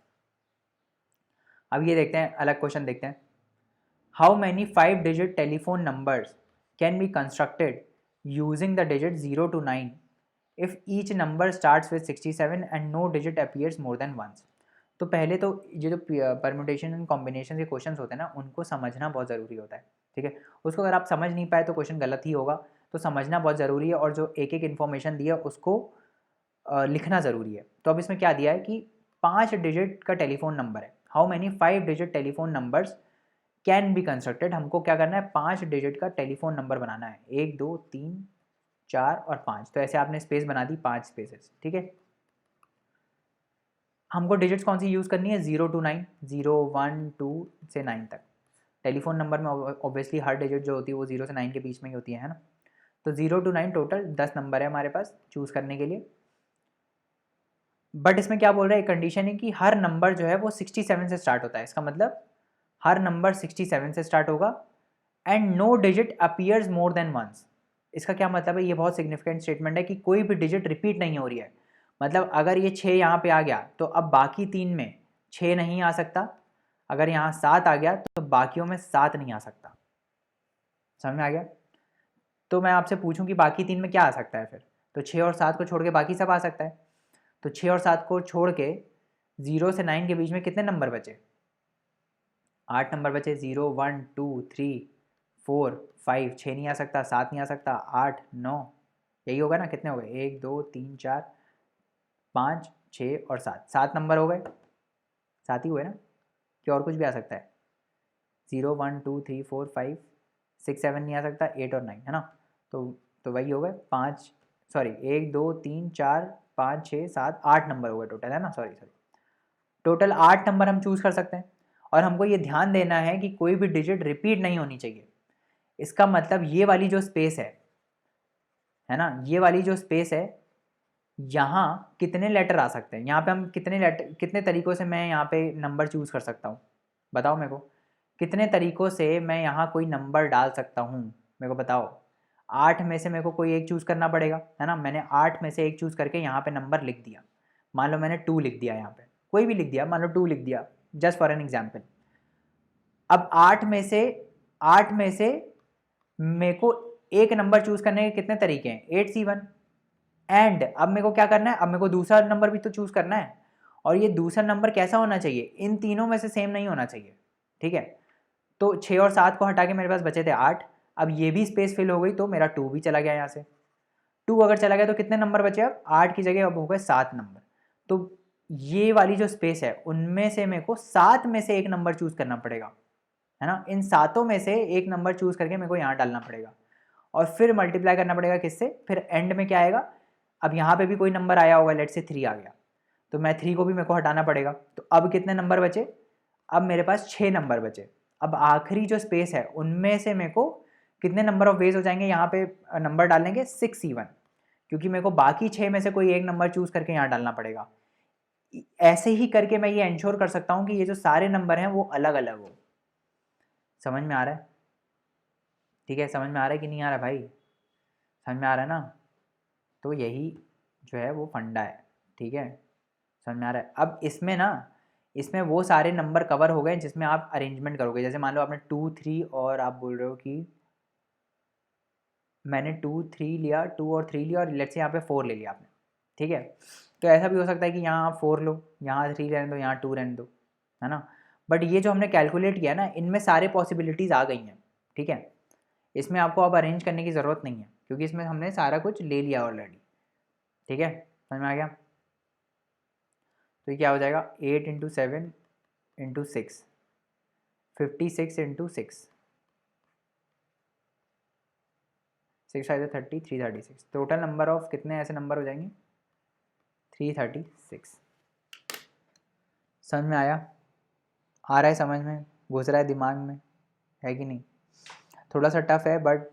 अब ये देखते हैं, अलग क्वेश्चन देखते हैं। How many 5 digit telephone numbers can be constructed using the digit 0 to 9 if each number starts with 67 and no digit appears more than once. तो पहले तो ये जो परम्यूटेशन एंड कॉम्बिनेशन के क्वेश्चंस होते हैं ना, उनको समझना बहुत ज़रूरी होता है, ठीक है। उसको अगर आप समझ नहीं पाए तो क्वेश्चन गलत ही होगा, तो समझना बहुत ज़रूरी है और जो एक एक इन्फॉर्मेशन दी है उसको लिखना ज़रूरी है। तो अब इसमें क्या दिया है कि 5 डिजिट का टेलीफोन नंबर है, how many 5 digit telephone numbers can be constructed. हमको क्या करना है, 5 डिजिट का टेलीफोन नंबर बनाना है, 1 2 3 4 और 5। तो ऐसे आपने स्पेस बना दी 5 स्पेसेस, ठीक है। हमको डिजिट्स कौन सी यूज़ करनी है, 0 to 9, 0 1 2 से 9 तक। टेलीफोन नंबर में ऑब्वियसली हर डिजिट जो होती है वो 0 से 9 के बीच में ही होती है ना। तो 0 to 9 टोटल 10 नंबर है हमारे पास चूज़ करने के लिए। बट इसमें क्या बोल रहा है, एक कंडीशन है कि हर नंबर जो है वो 67 से स्टार्ट होता है। इसका मतलब हर नंबर 67 से स्टार्ट होगा and no digit appears more than once. इसका क्या मतलब है, ये बहुत सिग्निफिकेंट स्टेटमेंट है कि कोई भी डिजिट रिपीट नहीं हो रही है। मतलब अगर ये 6 यहाँ पे आ गया तो अब बाकी 3 में 6 नहीं आ सकता, अगर यहाँ 7 आ गया तो बाकियों में 7 नहीं आ सकता। समझ में आ गया। तो मैं आपसे पूछूं कि बाकी 3 में क्या आ सकता है फिर, तो 6 और 7 को छोड़ के बाकी सब आ सकता है। तो 6 और 7 को छोड़ के 0 से 9 के बीच में कितने नंबर बचे, 8 नंबर बचे। 0 1 2 3 4 5, 6 नहीं आ सकता, 7 नहीं आ सकता, 8 9, यही होगा ना। कितने हो गए, 1 2 3 4 5 6 और 7, 7 नंबर हो गए, 7 ही हुए ना, कि और कुछ भी आ सकता है। 0 1 2 3 4 5 6 7 नहीं आ सकता, 8 और 9 है ना। तो वही हो गए 5, सॉरी 1 2 3 4 5 6 7 8 नंबर हो गए टोटल, है ना। सॉरी टोटल 8 नंबर हम चूज़ कर सकते हैं। और हमको ये ध्यान देना है कि कोई भी डिजिट रिपीट नहीं होनी चाहिए। इसका मतलब ये वाली जो स्पेस है ना, ये वाली जो स्पेस है, यहाँ कितने लेटर आ सकते हैं, यहाँ पे हम कितने लेटर, कितने तरीक़ों से मैं यहाँ पे नंबर चूज़ कर सकता हूँ, बताओ मेरे को। कितने तरीक़ों से मैं यहाँ कोई नंबर डाल सकता हूँ, मेरे को बताओ। 8 में से मेरे को कोई एक चूज़ करना पड़ेगा, है ना। मैंने 8 में से एक चूज़ करके यहाँ पे नंबर लिख दिया। मान लो मैंने 2 लिख दिया, यहाँ पे कोई भी लिख दिया, मान लो 2 लिख दिया, जस्ट फॉर एन एग्जाम्पल। अब 8 में से मेरे को एक नंबर चूज़ करने के कितने तरीके हैं, 8 C1। एंड अब मेरे को क्या करना है, अब मेरे को दूसरा नंबर भी तो चूज़ करना है, और ये दूसरा नंबर कैसा होना चाहिए, इन तीनों में से सेम नहीं होना चाहिए, ठीक है। तो 6 और 7 को हटा के मेरे पास बचे थे 8। अब ये भी स्पेस फिल हो गई तो मेरा 2 भी चला गया यहाँ से। 2 अगर चला गया तो कितने नंबर बचे, अब 8 की जगह अब हो गए 7 नंबर। तो ये वाली जो स्पेस है उनमें से मेरे को 7 में से एक नंबर चूज़ करना पड़ेगा, है ना। इन 7 में से एक नंबर चूज़ करके मेरे को यहाँ डालना पड़ेगा और फिर मल्टीप्लाई करना पड़ेगा किससे, फिर एंड में क्या आएगा। अब यहाँ पे भी कोई नंबर आया होगा, लेट से 3 आ गया, तो मैं 3 को भी मेरे को हटाना पड़ेगा। तो अब कितने नंबर बचे, अब मेरे पास 6 नंबर बचे। अब आखिरी जो स्पेस है उनमें से मेरे को कितने नंबर ऑफ वेज हो जाएंगे, यहाँ पे नंबर डालेंगे 6 C1, क्योंकि मेरे को बाकी 6 में से कोई एक नंबर चूज़ करके यहाँ डालना पड़ेगा। ऐसे ही करके मैं ये इंश्योर कर सकता हूँ कि ये जो सारे नंबर हैं वो अलग अलग हो। समझ में आ रहा है, ठीक है। समझ में आ रहा है कि नहीं आ रहा भाई, समझ में आ रहा है ना। तो यही जो है वो फंडा है, ठीक है, समझ में आ रहा है। अब इसमें ना, इसमें वो सारे नंबर कवर हो गए जिसमें आप अरेंजमेंट करोगे। जैसे मान लो आपने 2 3 और आप बोल रहे हो कि मैंने 2 3 लिया, 2 और 3 लिया, और लेट्स से यहाँ पे 4 ले लिया आपने, ठीक है। तो ऐसा भी हो सकता है कि यहाँ आप 4 लो, यहाँ 3 रहने दो, यहाँ 2 रहने दो, है ना। बट ये जो हमने कैलकुलेट किया ना, इनमें सारे पॉसिबिलिटीज़ आ गई हैं, ठीक है। इसमें आपको अब अरेंज करने की ज़रूरत नहीं है, क्योंकि इसमें हमने सारा कुछ ले लिया ऑलरेडी, ठीक है। समझ में आ गया। तो ये क्या हो जाएगा, 8 × 7 × 6, 56 × 6, 6 5 30, 336। टोटल नंबर ऑफ कितने ऐसे नंबर हो जाएंगे, 336। समझ में आया, आ रहा है समझ में, घुस रहा है दिमाग में, है कि नहीं। थोड़ा सा टफ है बट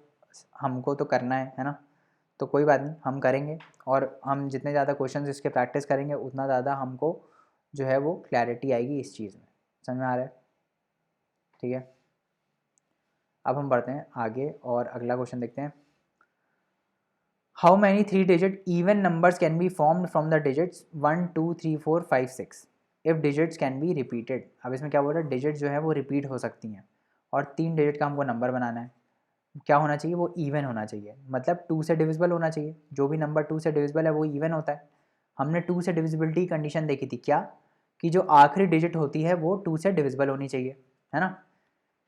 हमको तो करना है ना। तो कोई बात नहीं, हम करेंगे, और हम जितने ज़्यादा क्वेश्चंस इसके प्रैक्टिस करेंगे उतना ज़्यादा हमको जो है वो क्लैरिटी आएगी इस चीज़ में। समझ में आ रहा है, ठीक है। अब हम बढ़ते हैं आगे और अगला क्वेश्चन देखते हैं। How many 3 digit even numbers can be formed from the digits 1 2 3 4 5 6 if digits can be repeated. अब इसमें क्या बोल रहा है, डिजिट जो है वो रिपीट हो सकती हैं, और 3 डिजिट का हमको नंबर बनाना है। क्या होना चाहिए, वो इवन होना चाहिए, मतलब 2 से डिविजिबल होना चाहिए। जो भी नंबर 2 से डिविजिबल है वो इवन होता है। हमने 2 से डिविजिबिलिटी की कंडीशन देखी थी क्या, कि जो आखिरी डिजिट होती है वो 2 से डिविजिबल होनी चाहिए, है ना।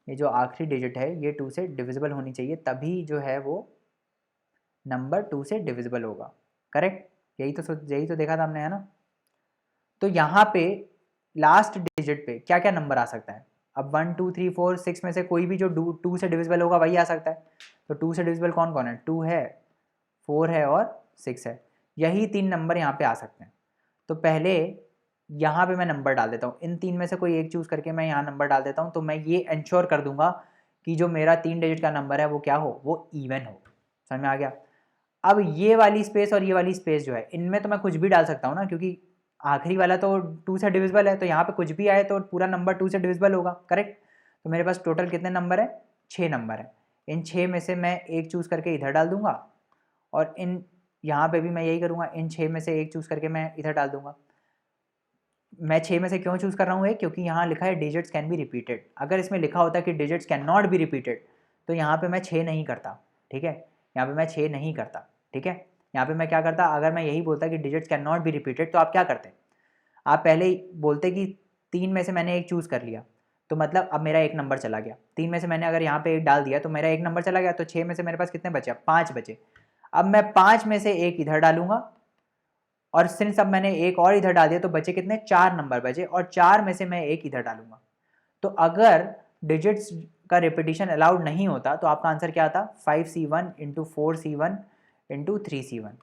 ये जो आखिरी डिजिट है ये 2 से डिविजिबल होनी चाहिए, तभी जो है वो नंबर 2 से डिविजिबल होगा। करेक्ट? यही तो देखा था हमने, है ना? तो यहाँ पे लास्ट डिजिट पे क्या क्या नंबर आ सकता है? अब 1 2 3 4 6 में से कोई भी जो 2 से डिविजिबल होगा वही आ सकता है। तो 2 से डिविजिबल कौन कौन है? 2 है, 4 है और 6 है। यही 3 नंबर यहाँ पे आ सकते हैं। तो पहले यहाँ पे मैं नंबर डाल देता हूँ, इन 3 में से कोई एक चूज़ करके मैं यहाँ नंबर डाल देता हूँ। तो मैं ये इंश्योर कर दूंगा कि जो मेरा 3 डिजिट का नंबर है वो क्या हो? वो इवन हो। समझ में आ गया? अब ये वाली स्पेस और ये वाली स्पेस जो है, इनमें तो मैं कुछ भी डाल सकता हूँ ना, क्योंकि आखिरी वाला तो 2 से डिविजिबल है, तो यहाँ पे कुछ भी आए तो पूरा नंबर 2 से डिविजिबल होगा। करेक्ट? तो मेरे पास टोटल कितने नंबर है? 6 नंबर है। इन 6 में से मैं एक चूज़ करके इधर डाल दूंगा, और इन यहाँ पे भी मैं यही करूँगा, इन 6 में से एक चूज़ करके मैं इधर डाल दूंगा। मैं 6 में से क्यों चूज़ कर रहा हूँ एक? क्योंकि यहाँ लिखा है डिजिट्स कैन बी रिपीटेड। अगर इसमें लिखा होता कि digits can not be repeated, तो यहाँ पे मैं 6 नहीं करता। ठीक है? यहाँ पे मैं 6 नहीं करता। ठीक है? यहाँ पे मैं क्या करता? अगर मैं यही बोलता कि digits can not be repeated, तो आप क्या करते? आप पहले ही बोलते कि 3 में से मैंने एक चूज़ कर लिया, तो मतलब अब मेरा एक नंबर चला गया। 3 में से मैंने अगर यहाँ पे एक डाल दिया तो मेरा एक नंबर चला गया। तो 6 में से मेरे पास कितने बचे? 5 बचे। अब मैं 5 में से एक इधर डालूंगा, और सिंस अब मैंने एक और इधर डाल दिया तो बचे कितने? 4 नंबर बचे, और 4 में से मैं एक इधर डालूंगा। तो अगर डिजिट्स का रिपीटिशन अलाउड नहीं होता तो आपका आंसर क्या आता? 5C1 into 4C1 into 3C1।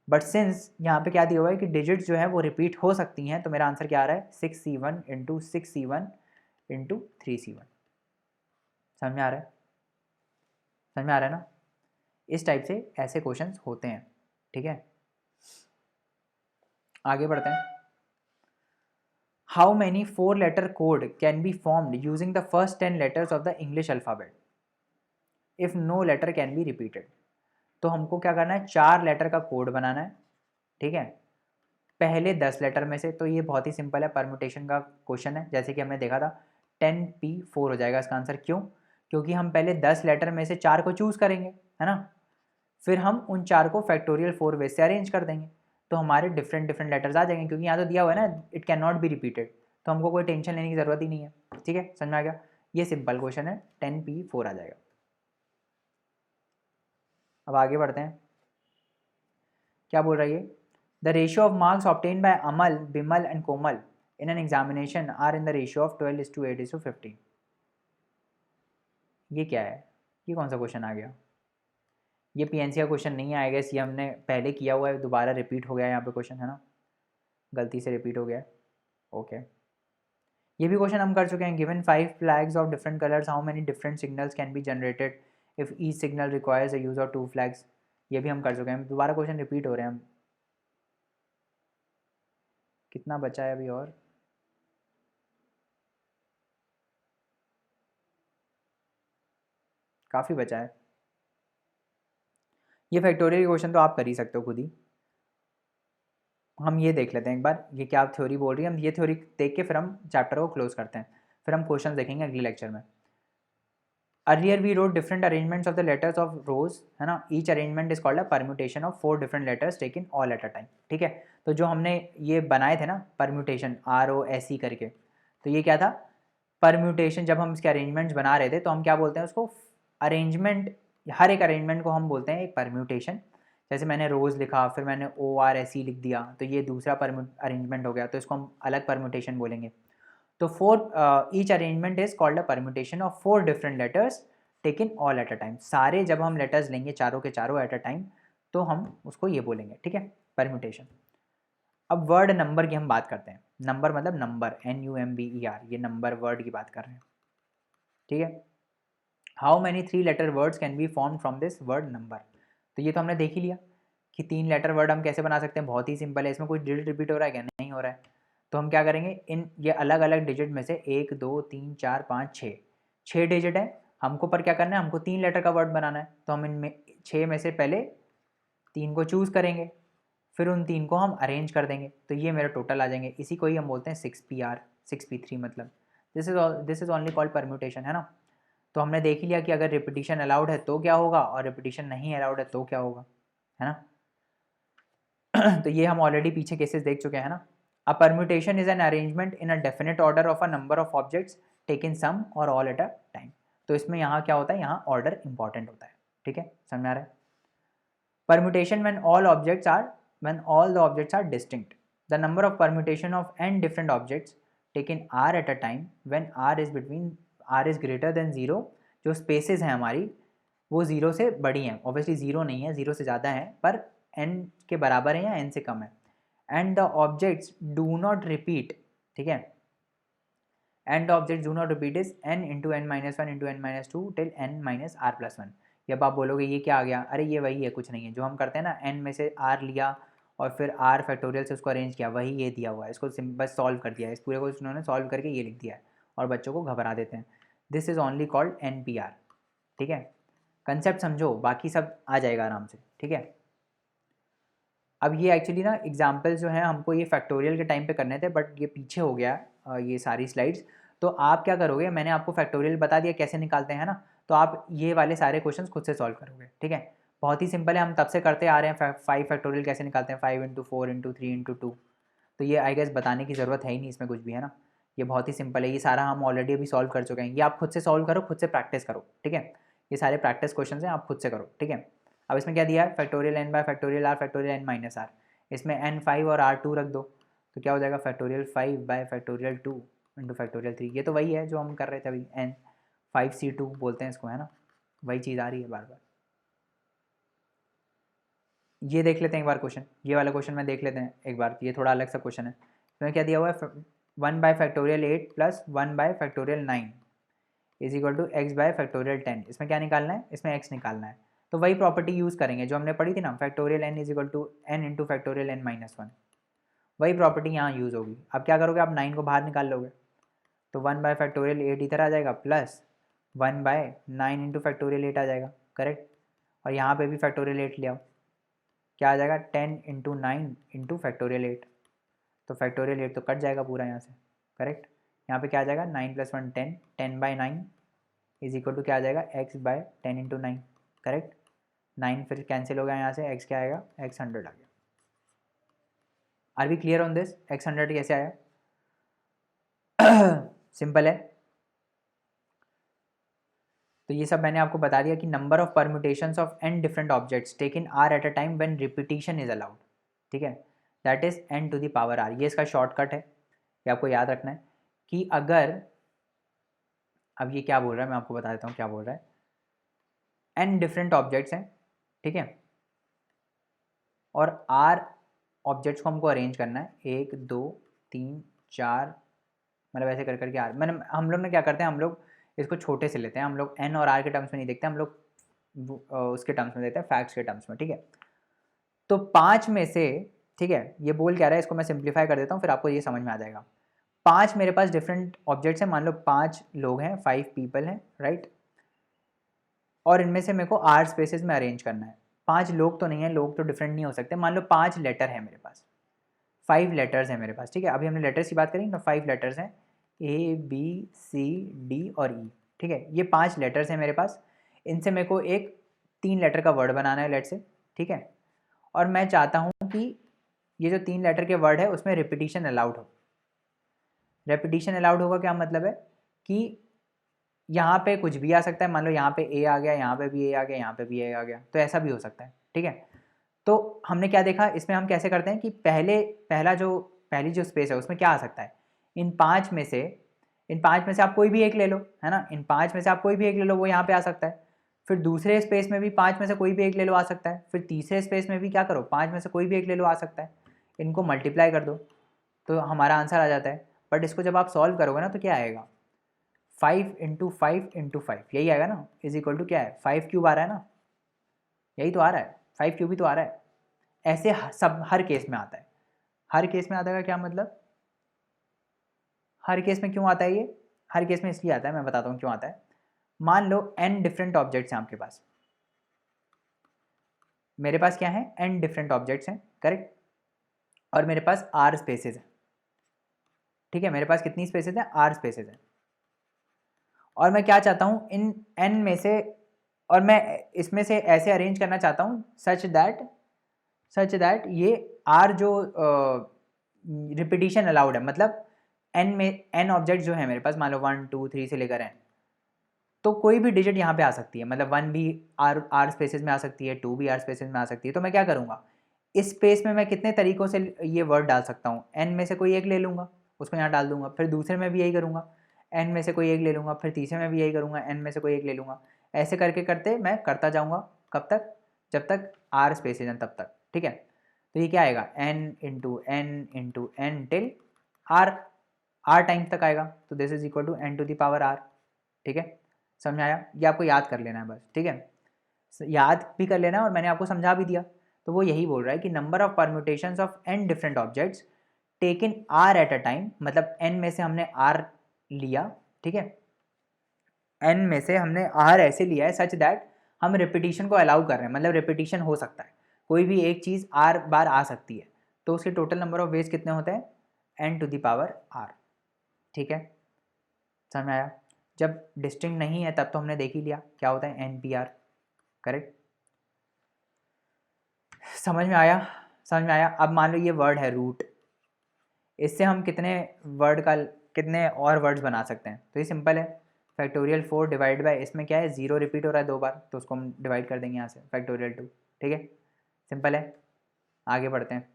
But since यहाँ पे क्या दिया हुआ है कि डिजिट्स जो है वो रिपीट हो सकती हैं, तो मेरा आंसर क्या आ रहा है? 6C1 into 6C1 into 3C1। समझ में आ रहा है? समझ में आ रहा है ना? इस टाइप से ऐसे क्वेश्चंस होते हैं। ठीक है, आगे बढ़ते हैं। How many 4-letter code can be formed using the first 10 letters of the English alphabet if no letter can be repeated? तो हमको क्या करना है? 4 लेटर का कोड बनाना है। ठीक है, पहले 10 लेटर में से। तो ये बहुत ही सिंपल है, परम्यूटेशन का क्वेश्चन है, जैसे कि हमने देखा था। 10P4 हो जाएगा इसका आंसर। क्यों? क्योंकि हम पहले 10 लेटर में से 4 को चूज़ करेंगे, है ना? फिर हम उन 4 को फैक्टोरियल 4 वे से अरेंज कर देंगे, तो हमारे डिफरेंट डिफरेंट लेटर्स आ जाएंगे। क्योंकि यहाँ तो दिया हुआ है ना, it can not be repeated, तो हमको कोई टेंशन लेने की ज़रूरत ही नहीं है। ठीक है, समझ में आ गया? ये सिंपल क्वेश्चन है, 10P4 आ जाएगा। अब आगे बढ़ते हैं, क्या बोल रही है? The ratio of marks obtain by Amal, Bimal and Komal in an examination are in the ratio of 12:8:15। ये क्या है? ये कौन सा क्वेश्चन आ गया? ये पीएनसी का क्वेश्चन नहीं आएगा, ये हमने पहले किया हुआ है, दोबारा रिपीट हो गया है यहाँ पे क्वेश्चन, है ना? गलती से रिपीट हो गया। ओके, ये भी क्वेश्चन हम कर चुके हैं। Given 5 flags of different colours, how many different signals can be generated if each signal requires the use of 2 flags. ये भी हम कर चुके हैं, दोबारा क्वेश्चन रिपीट हो रहे हैं हम। कितना बचा है अभी? और काफ़ी बचा है। ये फैक्टोरियल क्वेश्चन तो आप कर ही सकते हो खुद ही। हम ये देख लेते हैं एक बार, ये क्या थ्योरी बोल रही है। हम ये थ्योरी देख के फिर हम चैप्टर को क्लोज करते हैं, फिर हम क्वेश्चन देखेंगे अगले लेक्चर में। Earlier we wrote different arrangements of the letters of rose, है ना? Each arrangement is called a permutation of 4 different letters taken all at a time. ठीक है, तो जो हमने ये बनाए थे ना परम्यूटेशन, ROSE करके, तो ये क्या था? परम्यूटेशन। जब हम इसके अरेंजमेंट्स बना रहे थे तो हम क्या बोलते हैं उसको? अरेंजमेंट। हर एक अरेंजमेंट को हम बोलते हैं एक परम्यूटेशन। जैसे मैंने रोज़ लिखा, फिर मैंने ORSE लिख दिया, तो ये दूसरा अरेंजमेंट हो गया, तो इसको हम अलग परम्यूटेशन बोलेंगे। तो each arrangement is called a permutation of 4 different letters taken all at a time. सारे जब हम लेटर्स लेंगे चारों के चारों एट अ टाइम, तो हम उसको ये बोलेंगे। ठीक है, परम्यूटेशन। अब वर्ड नंबर की हम बात करते हैं। नंबर मतलब नंबर, NUMBER, ये नंबर वर्ड की बात कर रहे हैं। ठीक है, how many 3-letter words can be form from this word number? तो ये तो हमने देख ही लिया कि 3 लेटर वर्ड हम कैसे बना सकते हैं। बहुत ही सिंपल है, इसमें कोई डिजिट रिपीट हो रहा है क्या? नहीं हो रहा है। तो हम क्या करेंगे? इन ये अलग अलग डिजिट में से 1 2 3 4 5 6 6 डिजिट है हमको, पर क्या करना है? हमको 3 लेटर का वर्ड बनाना है। तो हम इनमें 6 में से पहले 3 को चूज़ करेंगे, फिर उन 3 को हम अरेंज कर देंगे, तो ये मेरा टोटल आ जाएंगे। इसी को ही हम बोलते हैं 6PR, 6P3 मतलब। This is only called permutation, है ना? तो हमने देख ही लिया कि अगर रिपीटिशन अलाउड है तो क्या होगा, और रिपीटिशन नहीं अलाउड है तो क्या होगा, है ना? तो ये हम ऑलरेडी पीछे केसेस देख चुके हैं ना। A permutation is an arrangement in a definite order of a number of objects taken some or all at a time. तो इसमें यहाँ क्या होता है, यहाँ ऑर्डर इंपॉर्टेंट होता है, ठीक है, समझ में आ रहा है। Permutation when all the objects are distinct, the number of permutation of n different objects taken r at a time when r is greater than 0, जो स्पेसेस हैं हमारी वो 0 से बड़ी हैं, ऑब्वियसली 0 नहीं है, 0 से ज़्यादा है, पर n के बराबर है या n से कम है, and the objects do not repeat, ठीक है, and the objects do not repeat is n into n minus one into n minus two till n minus R plus one. जब आप बोलोगे ये क्या आ गया, अरे ये वही है, कुछ नहीं है, जो हम करते हैं ना, n में से r लिया और फिर r फैक्टोरियल से उसको अरेंज किया, वही ये दिया हुआ है, इसको बस सॉल्व कर दिया है, इस पूरे को उन्होंने सॉल्व करके ये लिख दिया है और बच्चों को घबरा देते हैं। This is only called NPR, ठीक है, कंसेप्ट समझो, बाकी सब आ जाएगा आराम से, ठीक है। अब ये एक्चुअली ना एग्जाम्पल जो है हमको ये फैक्टोरियल के टाइम पे करने थे, बट ये पीछे हो गया ये सारी स्लाइड्स। तो आप क्या करोगे, मैंने आपको फैक्टोरियल बता दिया कैसे निकालते हैं ना, तो आप ये वाले सारे क्वेश्चंस खुद से सॉल्व करोगे, ठीक है। बहुत ही सिंपल है, हम तब से करते आ रहे हैं। 5 फैक्टोरियल कैसे निकालते हैं, 5 इंटू 4 इंटू 3 इंटू 2, तो ये आई गेस बताने की ज़रूरत है ही नहीं इसमें कुछ भी, है ना, ये बहुत ही सिंपल है, ये सारा हम ऑलरेडी अभी सॉल्व कर चुके हैं। ये आप खुद से सॉल्व करो, खुद से प्रैक्टिस करो, ठीक है, ये सारे प्रैक्टिस क्वेश्चन हैं, आप खुद से करो, ठीक है। अब इसमें क्या दिया है, factorial n by factorial r factorial n minus R, इसमें n 5 और r 2 रख दो, तो क्या हो जाएगा, factorial 5 bye factorial 2 into factorial 3। ये तो वही है जो हम कर रहे थे अभी, n 5c2 बोलते हैं इसको, है ना, वही चीज़ आ रही है बार बार। ये देख लेते हैं एक बार क्वेश्चन, ये वाला क्वेश्चन में देख लेते हैं एक बार, ये थोड़ा अलग सा क्वेश्चन है। इसमें क्या दिया हुआ है, 1 by factorial 8 plus 1 by factorial 9 is equal to x by factorial 10। इसमें क्या निकालना है, इसमें x निकालना है, तो वही प्रॉपर्टी यूज़ करेंगे जो हमने पढ़ी थी ना, factorial n is equal to n into factorial n minus one, वही प्रॉपर्टी यहाँ यूज़ होगी। अब क्या करोगे, आप 9 को बाहर निकाल लोगे, तो 1 बाय फैक्टोरियल 8 इधर आ जाएगा, प्लस 1 बाय 9 इंटू फैक्टोरियल 8 आ जाएगा, करेक्ट, और यहाँ पे भी फैक्टोरियल 8 ले आओ, क्या आ जाएगा, 10 इंटू 9 इंटू फैक्टोरियल 8, तो फैक्टोरियल 8 तो कट जाएगा पूरा यहाँ से, करेक्ट। यहाँ पे क्या आ जाएगा, 9 plus 1 10, 10 by 9 is equal to क्या आ जाएगा, x बाय 10 इंटू 9, करेक्ट। 9 फिर कैंसिल हो गया यहाँ से, x क्या आएगा, x 100 आ गया। Are we clear on this, x 100 कैसे आया, सिंपल है। तो ये सब मैंने आपको बता दिया कि number of permutations of n different objects taken r at a time when repetition is allowed, ठीक है, that is n to the power r। ये इसका शॉर्टकट है, ये आपको याद रखना है कि अगर, अब ये क्या बोल रहा है मैं आपको बता देता हूँ क्या बोल रहा है। n डिफरेंट ऑब्जेक्ट्स हैं, ठीक है, और r ऑब्जेक्ट्स को हमको अरेंज करना है, 1 2 3 4, मतलब ऐसे कर करके r, मैंने हम लोग ने क्या करते हैं, हम लोग इसको छोटे से लेते हैं, हम लोग n और r के टर्म्स में नहीं देखते, हम लोग उसके टर्म्स में देखते हैं, फैक्ट्स के टर्म्स में, ठीक है। तो 5 में से, ठीक है, ये बोल क्या रहा है, इसको मैं सिंप्लीफाई कर देता हूँ, फिर आपको ये समझ में आ जाएगा। 5 मेरे पास डिफरेंट ऑब्जेक्ट्स हैं, मान लो 5 लोग हैं, 5 पीपल हैं, राइट, और इनमें से मेरे को r स्पेसेस में अरेंज करना है। 5 लोग तो नहीं है, लोग तो डिफरेंट नहीं हो सकते, मान लो 5 लेटर है मेरे पास, 5 लेटर्स हैं मेरे पास, ठीक है, अभी हमने लेटर्स की बात करी ना, 5 लेटर्स हैं, ABCD और E, ठीक है, ये 5 लेटर्स हैं मेरे पास, इनसे मेरे को एक 3 लेटर का वर्ड बनाना है, लेट से, ठीक है, और मैं चाहता हूँ कि ये जो 3 लेटर के वर्ड है उसमें रिपीटिशन अलाउड हो। रेपिटेशन अलाउड होगा क्या मतलब है कि यहाँ पे कुछ भी आ सकता है, मान लो यहाँ पे ए आ गया, यहाँ पे भी ए आ गया, यहाँ पे भी ए आ गया, तो ऐसा भी हो सकता है, ठीक है। तो हमने क्या देखा, इसमें हम कैसे करते हैं कि पहली जो स्पेस है उसमें क्या आ सकता है, इन 5 में से आप कोई भी एक ले लो, है ना, इन 5 में से आप कोई भी एक ले लो, वो यहाँ पे आ सकता है। फिर दूसरे स्पेस में भी 5 में से कोई भी एक ले लो, आ सकता है। फिर तीसरे स्पेस में भी क्या करो, 5 में से कोई भी एक ले लो, आ सकता है। इनको मल्टीप्लाई कर दो तो हमारा आंसर आ जाता है। बट इसको जब आप सॉल्व करोगे ना तो क्या आएगा, 5 इंटू 5 इंटू 5, यही आएगा ना, इज इक्वल टू क्या है, 5 क्यूब आ रहा है ना, यही तो आ रहा है, 5 क्यूब ही तो आ रहा है। ऐसे सब हर केस में आता है, हर केस में आता है, क्या मतलब, हर केस में क्यों आता है ये, हर केस में इसलिए आता है, मैं बताता हूँ क्यों आता है। मान लो n डिफरेंट ऑब्जेक्ट्स हैं आपके पास, मेरे पास क्या है, n डिफरेंट ऑब्जेक्ट्स हैं, करेक्ट, और मेरे पास r स्पेसेस हैं, ठीक है, मेरे पास कितनी स्पेसेस हैं, r स्पेसेस हैं, और मैं क्या चाहता हूँ इन n में से, और मैं इसमें से ऐसे अरेंज करना चाहता हूँ सच दैट ये r जो रिपीटिशन अलाउड है, मतलब n में n ऑब्जेक्ट जो है मेरे पास, मान लो 1 2 3 से लेकर n, तो कोई भी डिजिट यहाँ पे आ सकती है, मतलब 1 भी आर स्पेसेस में आ सकती है, 2 भी आर स्पेसेस में आ सकती है। तो मैं क्या करूँगा, इस स्पेस में मैं कितने तरीक़ों से ये वर्ड डाल सकता हूँ, n में से कोई एक ले लूँगा, उसको यहाँ डाल दूँगा, फिर दूसरे में भी यही करूँगा, n में से कोई एक ले लूँगा, फिर तीसरे में भी यही करूँगा, n में से कोई एक ले लूँगा। ऐसे करके करते मैं करता जाऊँगा, कब तक, जब तक आर स्पेसेस हैं तब तक, ठीक है। तो ये क्या आएगा, n into n till R times तक आएगा। तो this is equal to n to the power r, ठीक है। समझ में आया, ये आपको याद कर लेना है बस, ठीक है, याद भी कर लेना है और मैंने आपको समझा भी दिया। तो वो यही बोल रहा है कि number of permutations of n different objects taken r at a time, मतलब n में से हमने r लिया, ठीक है, n में से हमने r ऐसे लिया है सच दैट हम रिपीटिशन को अलाउ कर रहे हैं, मतलब रिपीटिशन हो सकता है, कोई भी एक चीज़ r बार आ सकती है। तो उसके टोटल नंबर ऑफ वेज कितने होते हैं, n to the power r, ठीक है। समझ में आया। जब डिस्टिंक्ट नहीं है तब तो हमने देख ही लिया क्या होता है, NPR, करेक्ट। समझ में आया, समझ में आया। अब मान लो ये वर्ड है रूट, इससे हम कितने और वर्ड्स बना सकते हैं। तो ये सिंपल है, फैक्टोरियल 4 डिवाइड बाय, इसमें क्या है 0 रिपीट हो रहा है 2 बार, तो उसको हम डिवाइड कर देंगे यहाँ से, फैक्टोरियल 2, ठीक है, सिंपल है। आगे बढ़ते हैं।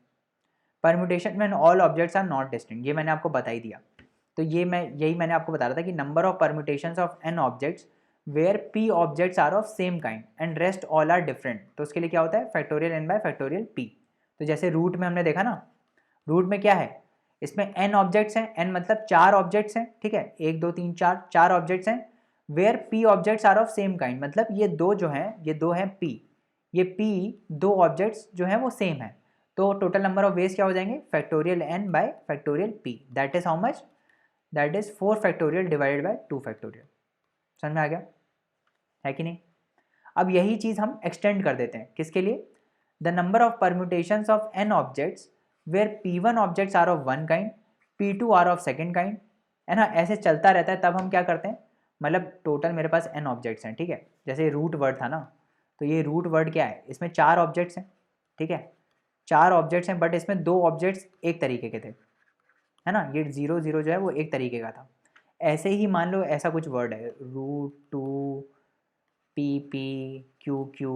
Permutation when all objects are not distinct, ये मैंने आपको बता ही दिया। तो यही मैंने आपको बता रहा था कि number of permutations of n objects where p objects are of same kind and rest all are different. तो उसके लिए क्या होता है, factorial n by factorial p। तो जैसे रूट में हमने देखा ना, रूट में क्या है, इसमें n ऑब्जेक्ट्स हैं, n मतलब 4 ऑब्जेक्ट्स हैं, ठीक है, 1 2 3 4 ऑब्जेक्ट्स हैं। Where p objects are of same kind, मतलब ये दो हैं p, ये p दो ऑब्जेक्ट्स जो हैं वो सेम है। तो टोटल नंबर ऑफ वेज क्या हो जाएंगे, factorial n by factorial p, that is how much, that is 4 factorial divided by 2 factorial. समझ में आ गया है कि नहीं। अब यही चीज़ हम एक्सटेंड कर देते हैं, किसके लिए, the number of permutations of n objects where p1 objects are of one kind, p2 are of second kind, है ना, ऐसे चलता रहता है। तब हम क्या करते हैं, मतलब टोटल मेरे पास n ऑब्जेक्ट्स हैं, ठीक है, जैसे रूट वर्ड था ना, तो ये रूट वर्ड क्या है, इसमें 4 ऑब्जेक्ट्स हैं, ठीक है, 4 ऑब्जेक्ट्स हैं, बट इसमें 2 ऑब्जेक्ट्स एक तरीके के थे, है ना, ये 0 0 जो है वो एक तरीके का था। ऐसे ही मान लो ऐसा कुछ वर्ड है, रूट 2 PP QQ,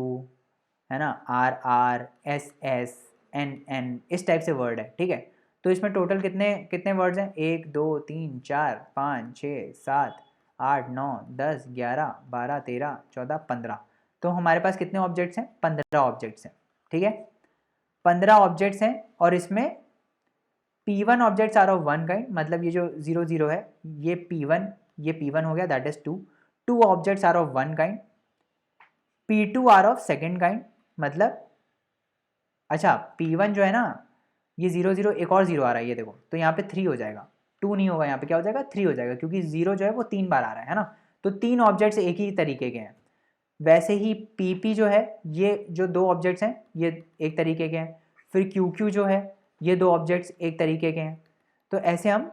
है ना, RR SS NN, इस टाइप से वर्ड है, ठीक है। तो इसमें टोटल कितने कितने वर्ड्स हैं, 1 2 3 4 5 6 7 8 9 10 11 12 13 14 15। तो हमारे पास कितने ऑब्जेक्ट्स हैं, 15 ऑब्जेक्ट्स हैं, ठीक है, 15 ऑब्जेक्ट्स हैं। और इसमें P1 objects are of one kind, मतलब ये जो 0 0 है ये P1 हो गया, that is 2 objects are of one kind, P2 are of second kind, मतलब अच्छा P1 जो है ना, ये 0 0 एक और 0 आ रहा है, ये देखो, तो यहाँ पे 3 हो जाएगा, 2 नहीं होगा, यहाँ पे क्या हो जाएगा 3 हो जाएगा, क्योंकि 0 जो है वो 3 बार आ रहा है ना। तो 3 ऑब्जेक्ट्स एक ही तरीके के हैं। वैसे ही PP जो है, ये जो 2 ऑब्जेक्ट्स हैं ये एक तरीके के हैं। फिर QQ जो है, ये 2 ऑब्जेक्ट्स एक तरीके के हैं। तो ऐसे हम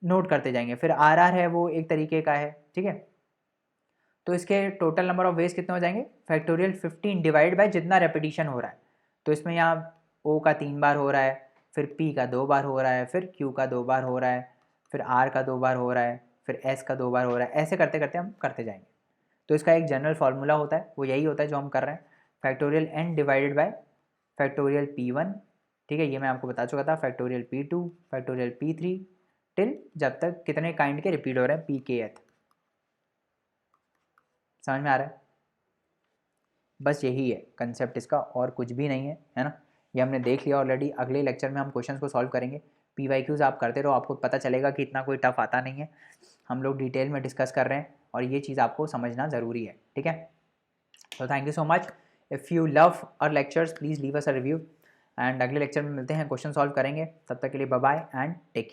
नोट करते जाएंगे। फिर RR है वो एक तरीके का है, ठीक है। तो इसके टोटल नंबर ऑफ वेज कितने हो जाएंगे, फैक्टोरियल 15 डिवाइड बाय जितना रेपिटेशन हो रहा है। तो इसमें यहाँ O का 3 बार हो रहा है, फिर P का 2 बार हो रहा है, फिर Q का 2 बार हो रहा है, फिर R का 2 बार हो रहा है, फिर S का 2 बार हो रहा है। ऐसे करते करते हम करते जाएंगे। तो इसका एक जनरल फार्मूला होता है, वो यही होता है जो हम कर रहे हैं, factorial n divided by factorial P1, ठीक है, ये मैं आपको बता चुका था, factorial P2 factorial P3 till जब तक कितने काइंड के रिपीट हो रहे हैं pkth। समझ में आ रहा है, बस यही है कंसेप्ट इसका, और कुछ भी नहीं है ना। ये हमने देख लिया ऑलरेडी। अगले लेक्चर में हम क्वेश्चंस को सॉल्व करेंगे। PYQs आप करते रहो, आपको पता चलेगा कि इतना कोई टफ आता नहीं है। हम लोग डिटेल में डिस्कस कर रहे हैं और ये चीज़ आपको समझना ज़रूरी है, ठीक है। तो thank you so much. If you love our lectures please leave us a review, and अगले लेक्चर में मिलते हैं, क्वेश्चन सॉल्व करेंगे। तब तक के लिए bye bye and take care.